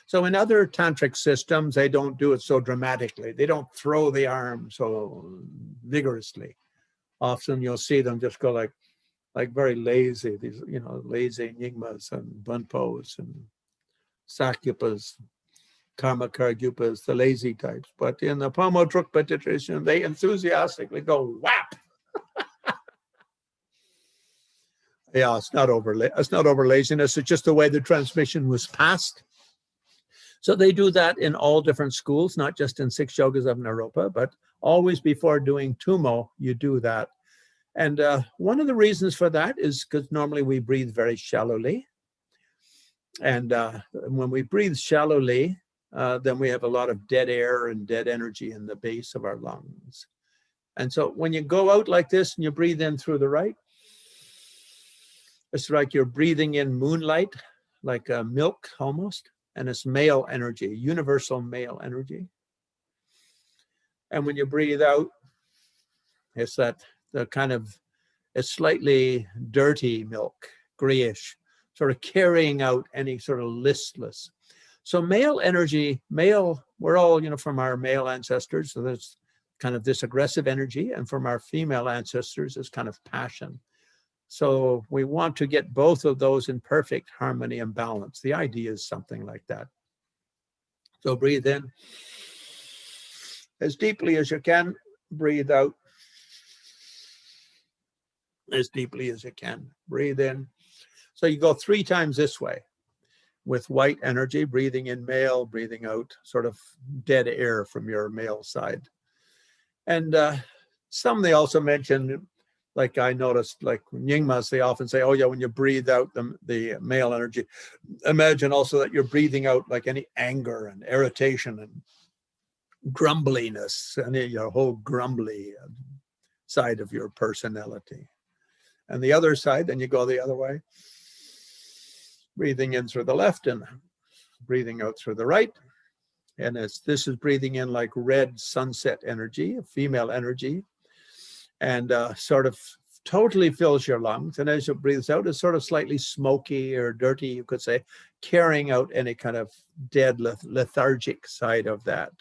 So in other tantric systems, they don't do it so dramatically. They don't throw the arm so vigorously. Often you'll see them just go like very lazy, these, you know, lazy nyingmas and bunpos and Sakyupas, Karmakargyupas, the lazy types. But in the Pamo Drukpa tradition, they enthusiastically go whap. Yeah, it's not over laziness. It's just the way the transmission was passed. So they do that in all different schools, not just in Six Yogas of Naropa, but always before doing Tumo, you do that. And one of the reasons for that is because normally we breathe very shallowly. And when we breathe shallowly, then we have a lot of dead air and dead energy in the base of our lungs. And so when you go out like this and you breathe in through the right, it's like you're breathing in moonlight, like milk almost, and it's male energy, universal male energy. And when you breathe out, it's it's slightly dirty milk, grayish, sort of carrying out any sort of listless. So male energy, we're all, from our male ancestors, so there's kind of this aggressive energy, and from our female ancestors is kind of passion. So we want to get both of those in perfect harmony and balance. The idea is something like that. So breathe in as deeply as you can, breathe out as deeply as you can. Breathe in. So you go 3 times this way with white energy, breathing in male, breathing out sort of dead air from your male side. And some they also mention, like I noticed, like Nyingmas, they often say, oh yeah, when you breathe out the male energy, imagine also that you're breathing out like any anger and irritation and grumbliness, and your whole grumbly side of your personality. And the other side, then you go the other way, breathing in through the left and breathing out through the right. And this is breathing in like red sunset energy, female energy, and sort of totally fills your lungs. And as it breathes out, it's sort of slightly smoky or dirty, you could say, carrying out any kind of dead lethargic side of that.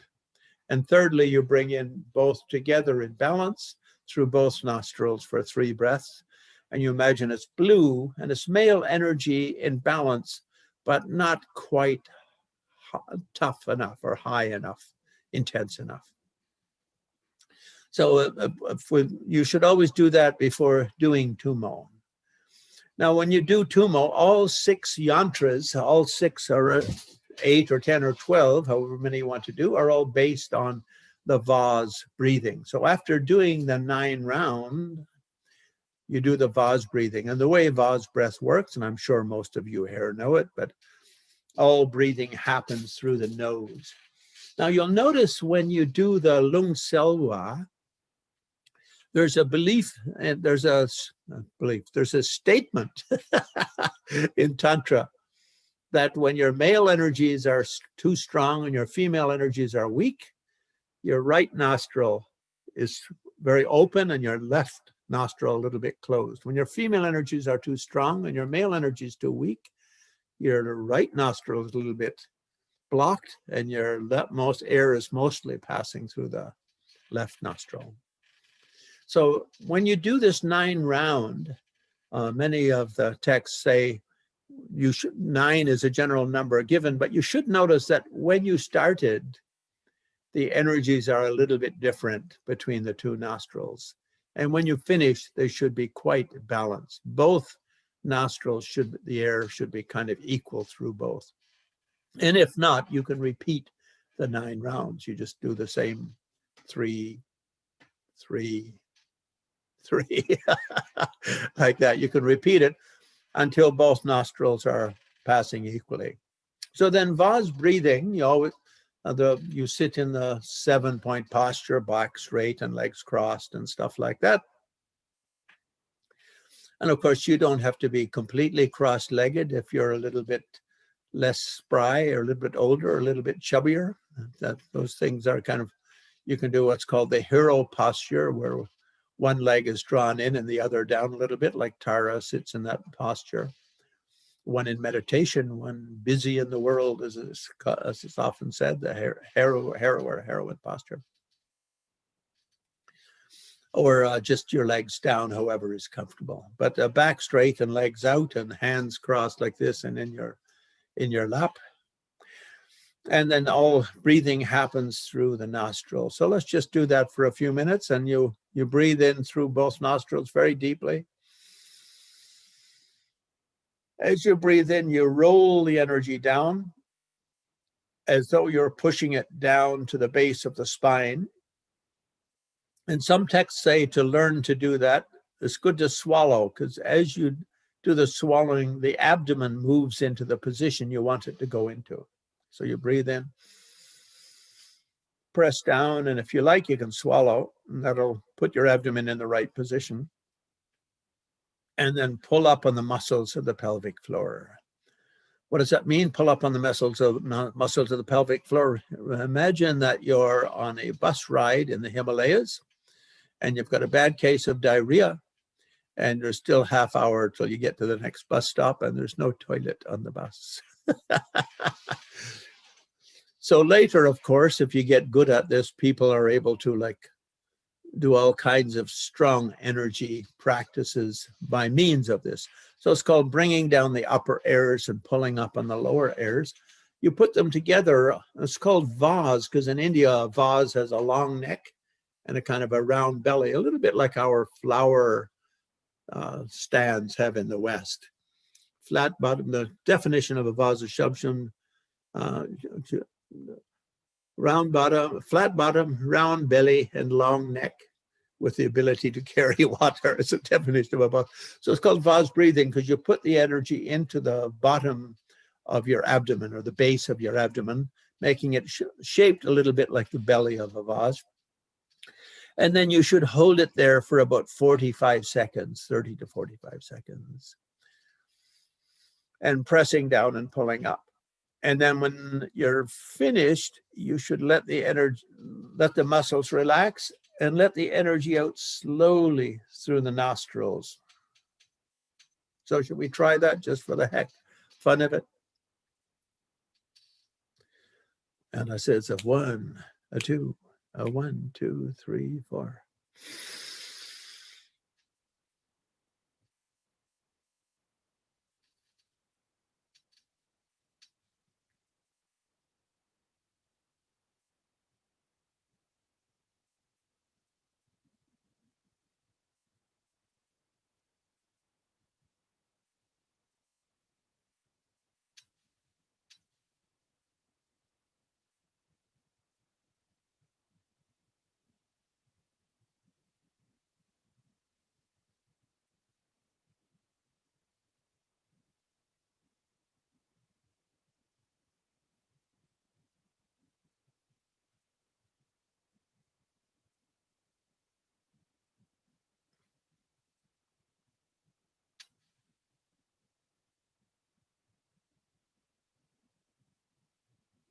And thirdly, you bring in both together in balance through both nostrils for 3 breaths. And you imagine it's blue and it's male energy in balance, but not quite tough enough or high enough, intense enough. So you should always do that before doing Tumo. Now, when you do Tumo, all 6 yantras, all 6 or 8 or 10 or 12, however many you want to do, are all based on the vase breathing. So after doing the 9 round, you do the vase breathing. And the way vase breath works, and I'm sure most of you here know it, but all breathing happens through the nose. Now you'll notice when you do the Lung Selwa, there's a belief, and there's a statement in Tantra that when your male energies are too strong and your female energies are weak, your right nostril is very open and your left nostril a little bit closed. When your female energies are too strong and your male energies too weak, your right nostril is a little bit blocked and your leftmost air is mostly passing through the left nostril. So when you do this 9 round, many of the texts say 9 is a general number given, but you should notice that when you started, the energies are a little bit different between the 2 nostrils. And when you finish, they should be quite balanced. Both nostrils the air should be kind of equal through both. And if not, you can repeat the 9 rounds. You just do the same 3, 3, 3, like that. You can repeat it until both nostrils are passing equally. So then vase breathing, you always, you sit in the 7-point posture, back straight and legs crossed and stuff like that. And of course, you don't have to be completely cross-legged if you're a little bit less spry or a little bit older or a little bit chubbier. Those things are kind of, you can do what's called the hero posture, where one leg is drawn in and the other down a little bit, like Tara sits in that posture. One in meditation, one busy in the world, as is often said, the heroine posture. Or just your legs down, however is comfortable. But back straight and legs out and hands crossed like this and in your lap. And then all breathing happens through the nostrils. So let's just do that for a few minutes, and you breathe in through both nostrils very deeply. As you breathe in, you roll the energy down as though you're pushing it down to the base of the spine. And some texts say to learn to do that, it's good to swallow, because as you do the swallowing, the abdomen moves into the position you want it to go into. So you breathe in, press down, and if you like, you can swallow, and that'll put your abdomen in the right position. And then pull up on the muscles of the pelvic floor. What does that mean? Pull up on the muscles of the pelvic floor. Imagine that you're on a bus ride in the Himalayas, and you've got a bad case of diarrhea, and there's still half hour till you get to the next bus stop, and there's no toilet on the bus. So later, of course, if you get good at this, people are able to do all kinds of strong energy practices by means of this. So it's called bringing down the upper airs and pulling up on the lower airs. You put them together. It's called vase, because in India, a vase has a long neck and a kind of a round belly, a little bit like our flower stands have in the West. Flat bottom, the definition of a vase is shabsham, round bottom, flat bottom, round belly, and long neck with the ability to carry water. It's a definition of a vase. So it's called vase breathing, because you put the energy into the bottom of your abdomen, or the base of your abdomen, making it shaped a little bit like the belly of a vase. And then you should hold it there for about 45 seconds, 30 to 45 seconds. And pressing down and pulling up. And then when you're finished, you should let the muscles relax and let the energy out slowly through the nostrils. So should we try that just for the fun of it? And I say it's a 1, a 2, a 1, 2, 3, 4.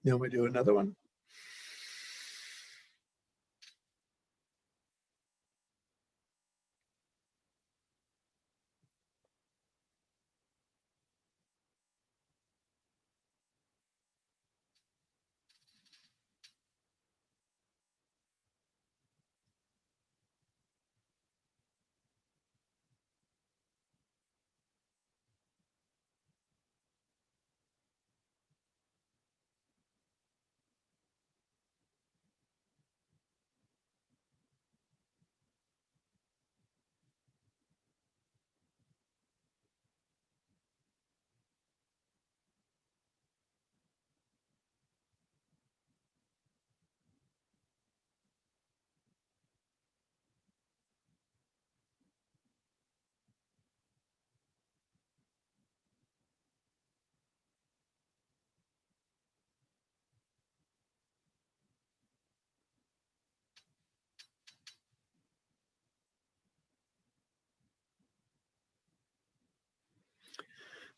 Then we do another one.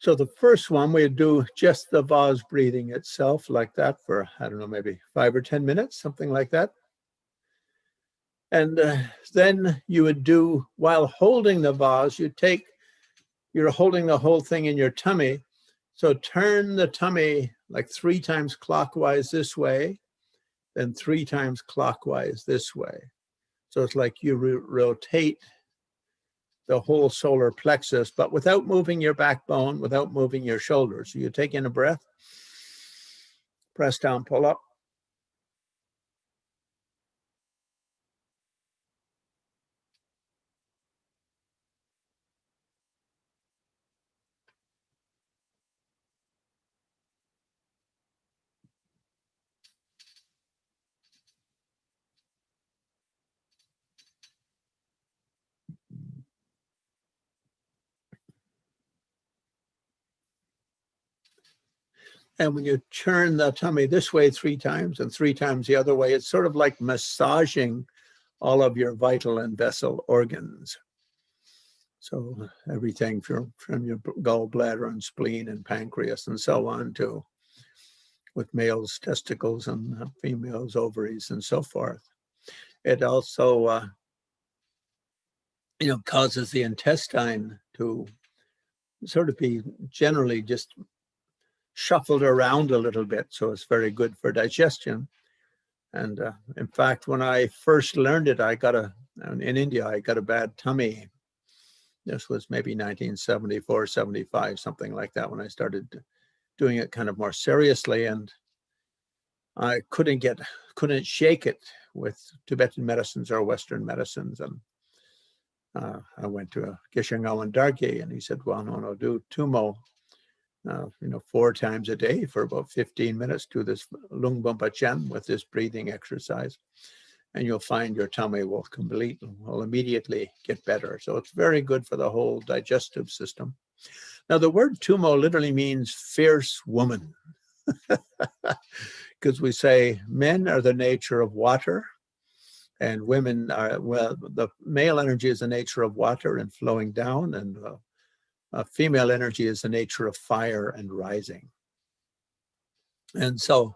So the first one, we do just the vase breathing itself like that for, I don't know, maybe 5 or 10 minutes, something like that. And then you would do, while holding the vase, you're holding the whole thing in your tummy. So turn the tummy like 3 times clockwise this way, then 3 times clockwise this way. So it's like you rotate the whole solar plexus, but without moving your backbone, without moving your shoulders. So you take in a breath, Press down, pull up. And when you turn the tummy this way 3 times and 3 times the other way, it's sort of like massaging all of your vital and vessel organs. So everything from your gallbladder and spleen and pancreas and so on to with males' testicles and females' ovaries and so forth. It also, causes the intestine to sort of be generally just shuffled around a little bit. So it's very good for digestion. And in fact, when I first learned it, in India, I got a bad tummy. This was maybe 1974, 75, something like that, when I started doing it kind of more seriously. And I couldn't shake it with Tibetan medicines or Western medicines. And I went to a Geshe Thupten Jinpa, and he said, well, no, do Tumo, 4 times a day for about 15 minutes, do this Lung Bumpa Chen with this breathing exercise, and you'll find your tummy will immediately get better. So it's very good for the whole digestive system. Now, the word Tumo literally means fierce woman, because we say men are the nature of water, and women are, well, the male energy is the nature of water and flowing down, and female energy is the nature of fire and rising. And so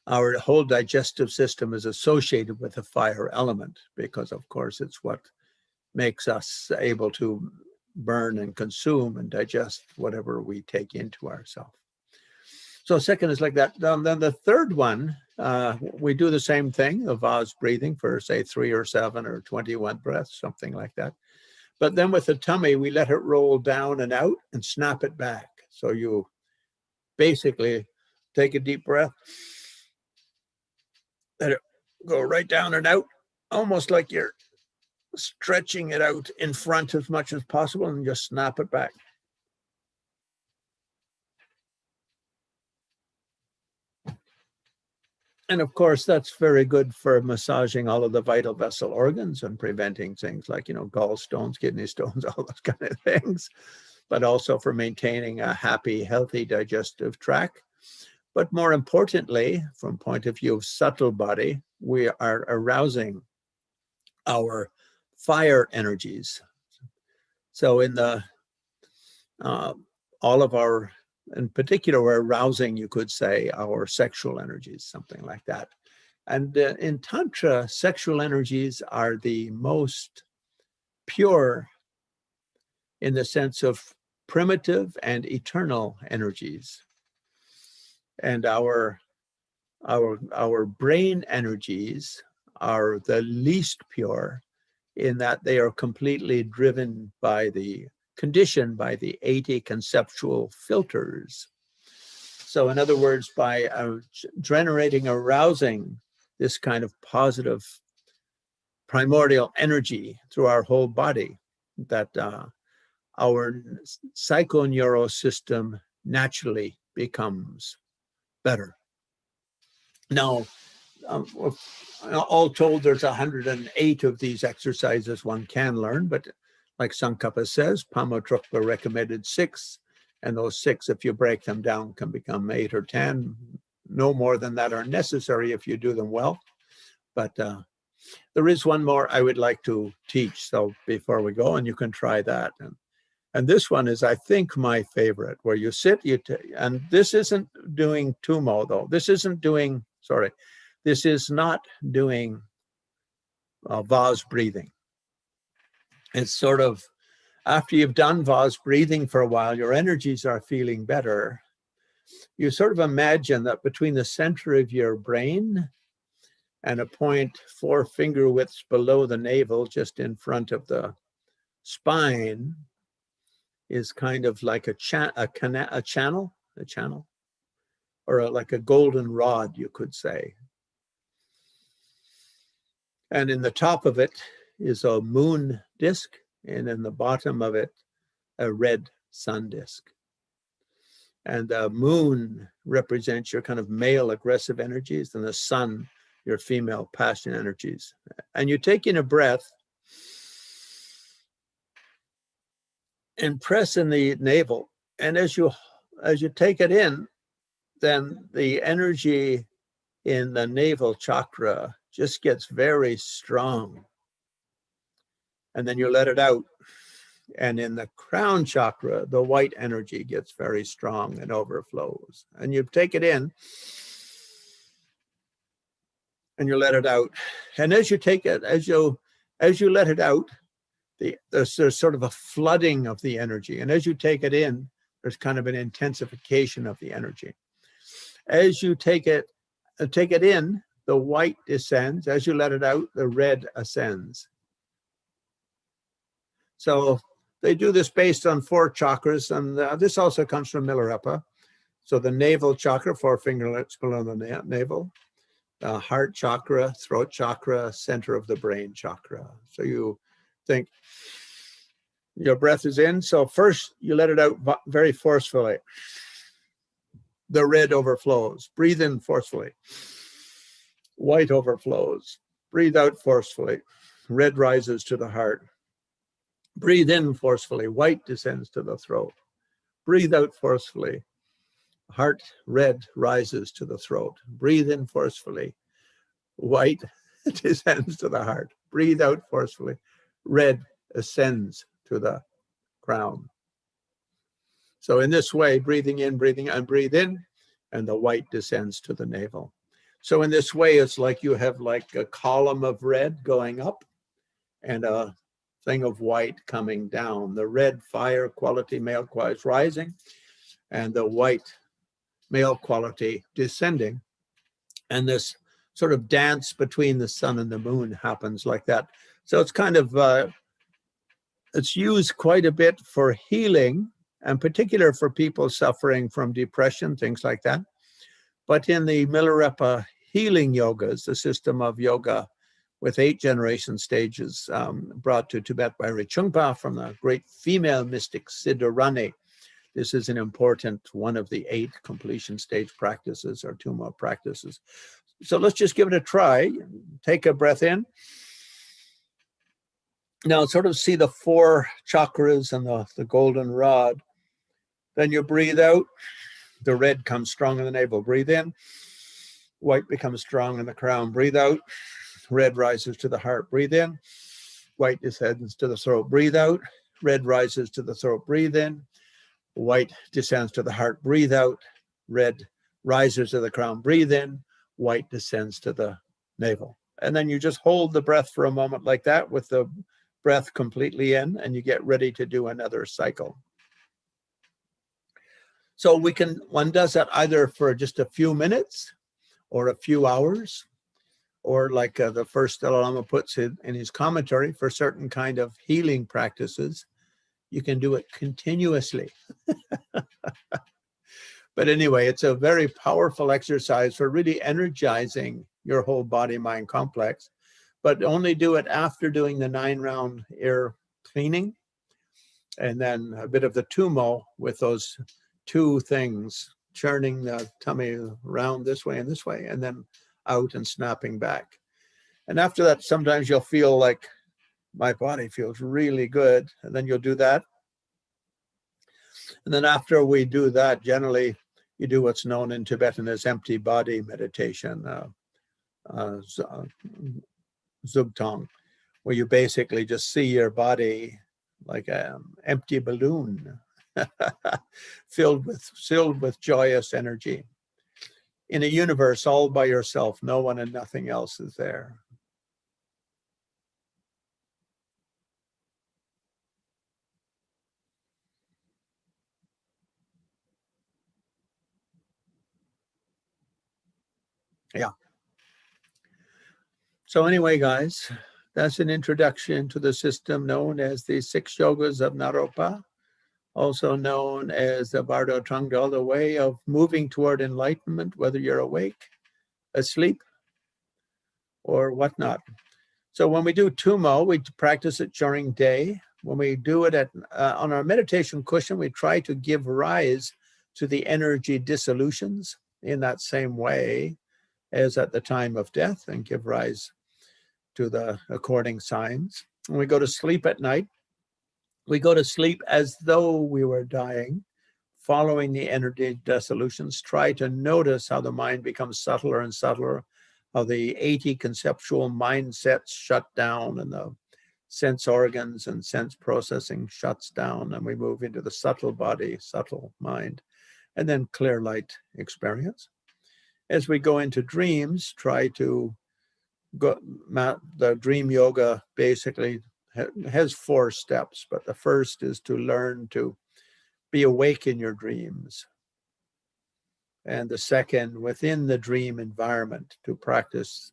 our whole digestive system is associated with the fire element because, of course, it's what makes us able to burn and consume and digest whatever we take into ourselves. So second is like that. Then the third one, we do the same thing, the vase breathing for, say, 3 or 7 or 21 breaths, something like that. But then with the tummy, we let it roll down and out and snap it back. So you basically take a deep breath, let it go right down and out, almost like you're stretching it out in front as much as possible, and just snap it back. And of course, that's very good for massaging all of the vital vessel organs and preventing things like, gallstones, kidney stones, all those kind of things, but also for maintaining a happy, healthy digestive tract. But more importantly, from point of view of subtle body, we are arousing our fire energies. So in all of our, in particular, we're arousing, you could say, our sexual energies, something like that. And in Tantra, sexual energies are the most pure in the sense of primitive and eternal energies. And our brain energies are the least pure in that they are completely driven by conditioned by the 80 conceptual filters. So in other words, by generating, arousing this kind of positive primordial energy through our whole body, that our psychoneural system naturally becomes better. Now, all told, there's 108 of these exercises one can learn, but like Tsongkhapa says, Pama Trungpa recommended 6, and those 6, if you break them down, can become 8 or 10. No more than that are necessary if you do them well. But there is one more I would like to teach, so before we go, and you can try that. And this one is, I think, my favorite, where you sit, and this isn't doing Tumo, though. This is not doing vase breathing. It's sort of, after you've done vase breathing for a while, your energies are feeling better. You sort of imagine that between the center of your brain and a point 4 finger widths below the navel, just in front of the spine, is kind of like a channel. or like a golden rod, you could say. And in the top of it is a moon disk, and in the bottom of it, a red sun disk. And the moon represents your kind of male aggressive energies, and the sun, your female passion energies. And you take in a breath and press in the navel. And as you take it in, then the energy in the navel chakra just gets very strong. And then you let it out. And in the crown chakra, the white energy gets very strong and overflows. And you take it in and you let it out. And as you take it, as you let it out, there's sort of a flooding of the energy. And as you take it in, there's kind of an intensification of the energy. As you take it in, the white descends. As you let it out, the red ascends. So they do this based on 4 chakras, and this also comes from Milarepa. So the navel chakra, 4 fingerlets below the navel, heart chakra, throat chakra, center of the brain chakra. So you think your breath is in. So first you let it out very forcefully. The red overflows. Breathe in forcefully. White overflows. Breathe out forcefully. Red rises to the heart. Breathe in forcefully. White descends to the throat. Breathe out forcefully. Heart red rises to the throat. Breathe in forcefully. White descends to the heart. Breathe out forcefully. Red ascends to the crown. So in this way, breathing in, breathing out, breathe in, and the white descends to the navel. So in this way, it's like you have like a column of red going up and a thing of white coming down. The red fire quality, male quality, is rising, and the white male quality descending. And this sort of dance between the sun and the moon happens like that. So it's kind of, it's used quite a bit for healing, and particular for people suffering from depression, things like that. But in the Milarepa healing yogas, the system of yoga with 8 generation stages brought to Tibet by Rinpoche from the great female mystic Siddharani. This is an important one of the 8 completion stage practices or Tummo practices. So let's just give it a try. Take a breath in. Now sort of see the 4 chakras and the golden rod. Then you breathe out. The red comes strong in the navel. Breathe in. White becomes strong in the crown. Breathe out. Red rises to the heart. Breathe in. White descends to the throat. Breathe out. Red rises to the throat. Breathe in. White descends to the heart. Breathe out. Red rises to the crown. Breathe in. White descends to the navel. And then you just hold the breath for a moment like that with the breath completely in, and you get ready to do another cycle. So one does that either for just a few minutes or a few hours, or like the first Dalai Lama puts it in his commentary, for certain kind of healing practices, you can do it continuously. But anyway, it's a very powerful exercise for really energizing your whole body-mind complex, but only do it after doing the 9-round air cleaning, and then a bit of the Tummo with those 2 things, churning the tummy around this way, and then out and snapping back. And after that, sometimes you'll feel like my body feels really good, and then you'll do that. And then after we do that, generally you do what's known in Tibetan as empty body meditation, Zubtong, where you basically just see your body like an empty balloon, filled with joyous energy. In a universe all by yourself, no one and nothing else is there. Yeah. So anyway, guys, that's an introduction to the system known as the 6 Yogas of Naropa, also known as the Bardo Trungdal, the way of moving toward enlightenment, whether you're awake, asleep, or whatnot. So when we do Tumo, we practice it during day. When we do it on our meditation cushion, we try to give rise to the energy dissolutions in that same way as at the time of death, and give rise to the according signs. When we go to sleep at night, we go to sleep as though we were dying, following the energy dissolutions. Try to notice how the mind becomes subtler and subtler, how the 80 conceptual mindsets shut down and the sense organs and sense processing shuts down, and we move into the subtle body, subtle mind, and then clear light experience. As we go into dreams, try to go, the dream yoga basically has 4 steps, but the first is to learn to be awake in your dreams. And the second, within the dream environment, to practice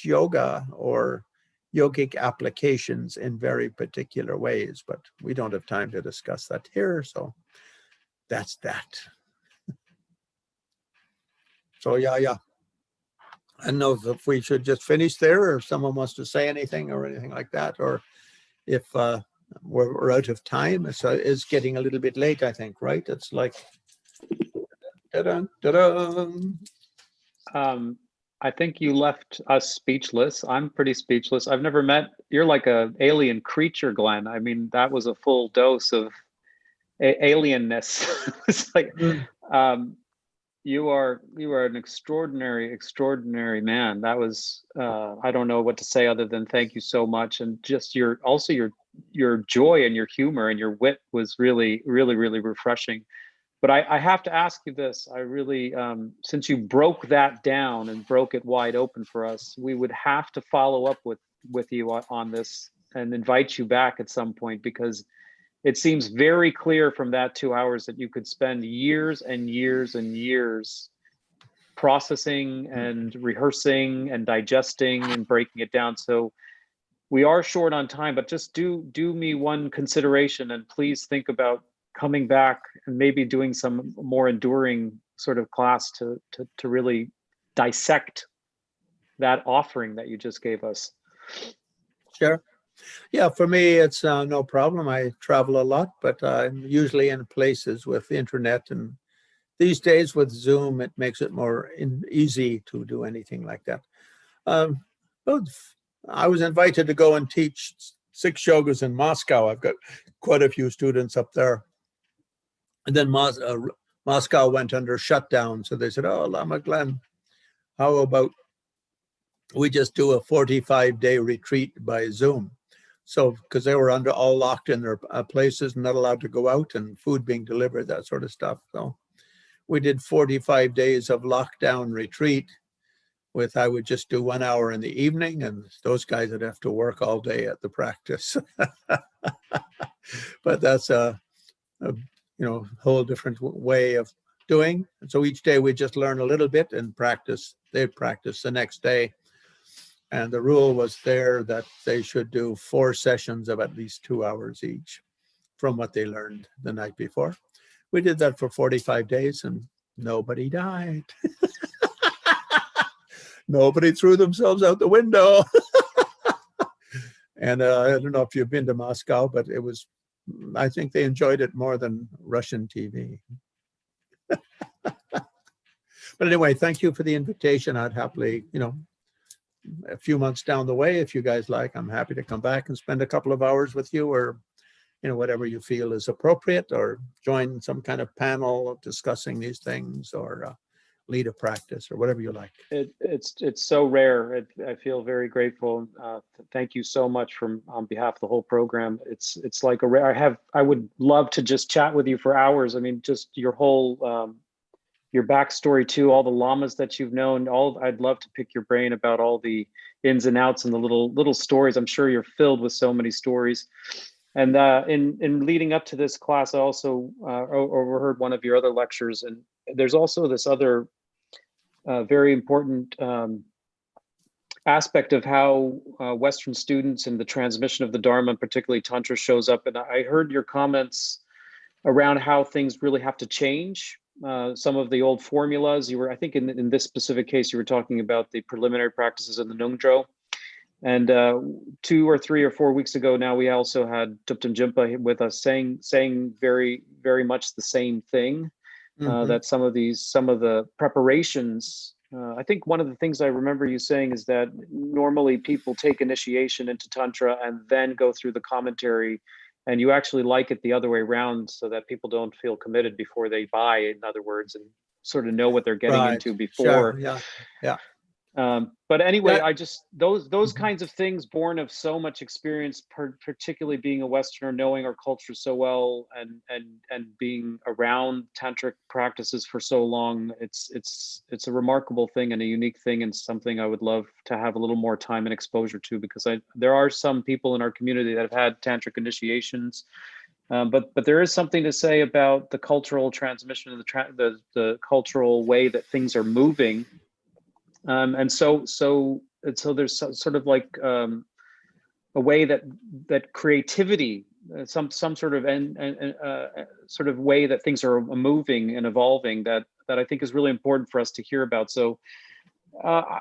yoga or yogic applications in very particular ways, but we don't have time to discuss that here, so that's that. So yeah. I don't know if we should just finish there, or if someone wants to say anything or anything like that, or if we're out of time. It's getting a little bit late, I think, right? It's like, ta-da, ta-da. I think you left us speechless. I'm pretty speechless. I've never met, you're like an alien creature, Glenn. I mean, that was a full dose of alienness. It's like, you are an extraordinary man. That was, I don't know what to say other than thank you so much. And just your joy and your humor and your wit was really refreshing. But I have to ask you this. I really, since you broke that down and broke it wide open for us, we would have to follow up with you on this and invite you back at some point, because it seems very clear from that 2 hours that you could spend years and years and years processing and rehearsing and digesting and breaking it down. So we are short on time, but just do me one consideration, and please think about coming back and maybe doing some more enduring sort of class to really dissect that offering that you just gave us. Sure. Yeah, for me, it's no problem. I travel a lot, but I'm usually in places with internet. And these days with Zoom, it makes it more easy to do anything like that. But I was invited to go and teach 6 yogas in Moscow. I've got quite a few students up there. And then Moscow went under shutdown. So they said, oh, Lama Glenn, how about we just do a 45-day retreat by Zoom? So, because they were all locked in their places, not allowed to go out, and food being delivered, that sort of stuff. So we did 45 days of lockdown retreat I would just do 1 hour in the evening, and those guys would have to work all day at the practice. But that's a whole different way of doing. And so each day we just learn a little bit and practice. They'd practice the next day. And the rule was there that they should do 4 sessions of at least 2 hours each from what they learned the night before. We did that for 45 days and nobody died. Nobody threw themselves out the window. And I don't know if you've been to Moscow, but I think they enjoyed it more than Russian TV. But anyway, thank you for the invitation. I'd happily, a few months down the way, if you guys like, I'm happy to come back and spend a couple of hours with you, or whatever you feel is appropriate, or join some kind of panel discussing these things, or lead a practice, or whatever you like. It's so rare. I feel very grateful. Thank you so much on behalf of the whole program. It's like a rare. I would love to just chat with you for hours. I mean, just your whole your backstory too, all the lamas that you've known. I'd love to pick your brain about all the ins and outs and the little stories. I'm sure you're filled with so many stories. And in leading up to this class, I also overheard one of your other lectures, and there's also this other very important aspect of how Western students and the transmission of the Dharma, particularly Tantra, shows up. And I heard your comments around how things really have to change. Some of the old formulas, I think in this specific case, you were talking about the preliminary practices in the Nungdro. And 2 or 3 or 4 weeks ago now, we also had Thupten Jinpa with us saying very, very much the same thing, that some of the preparations, I think one of the things I remember you saying is that normally people take initiation into Tantra and then go through the commentary, and you actually like it the other way around so that people don't feel committed before they buy, in other words, and sort of know what they're getting into before. Sure. Yeah. But anyway, Yeah. I just, those kinds of things born of so much experience, particularly being a Westerner, knowing our culture so well, and being around tantric practices for so long, it's a remarkable thing and a unique thing, and something I would love to have a little more time and exposure to, because there are some people in our community that have had tantric initiations, but there is something to say about the cultural transmission of the cultural way that things are moving. And so there's sort of like a way that creativity, some sort of sort of way that things are moving and evolving, that I think is really important for us to hear about. So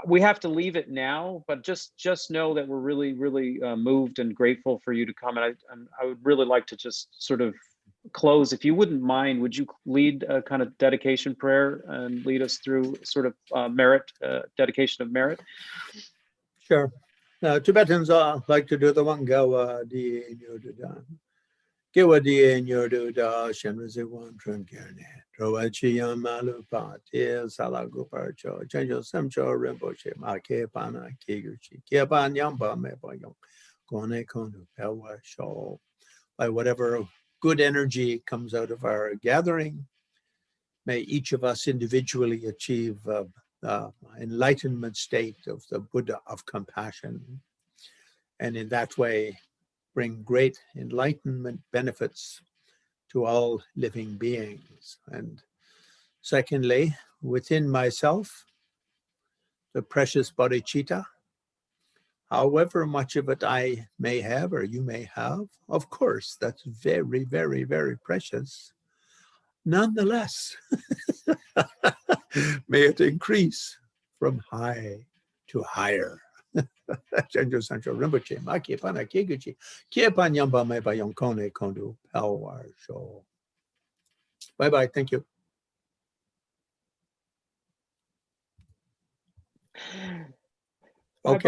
we have to leave it now, but just know that we're really, really moved and grateful for you to come. And I would really like to just sort of close, if you wouldn't mind, would you lead a kind of dedication prayer and lead us through sort of merit, dedication of merit? Sure. Tibetans like to do the one gawa di nyodudan. Gawa di nyoduda shenriziwan trunkerne. Troachi yamalupa tia salaguparcho. Chanjo semcho rimboche ma ke pana kiguchi. Kiapan yamba mebayong. Gone konu pelwa show. By whatever good energy comes out of our gathering, may each of us individually achieve enlightenment state of the Buddha of compassion, and in that way bring great enlightenment benefits to all living beings. And secondly, within myself, the precious bodhicitta, however much of it I may have or you may have, of course, that's very, very, very precious. Nonetheless, may it increase from high to higher. Bye-bye. Thank you. Okay.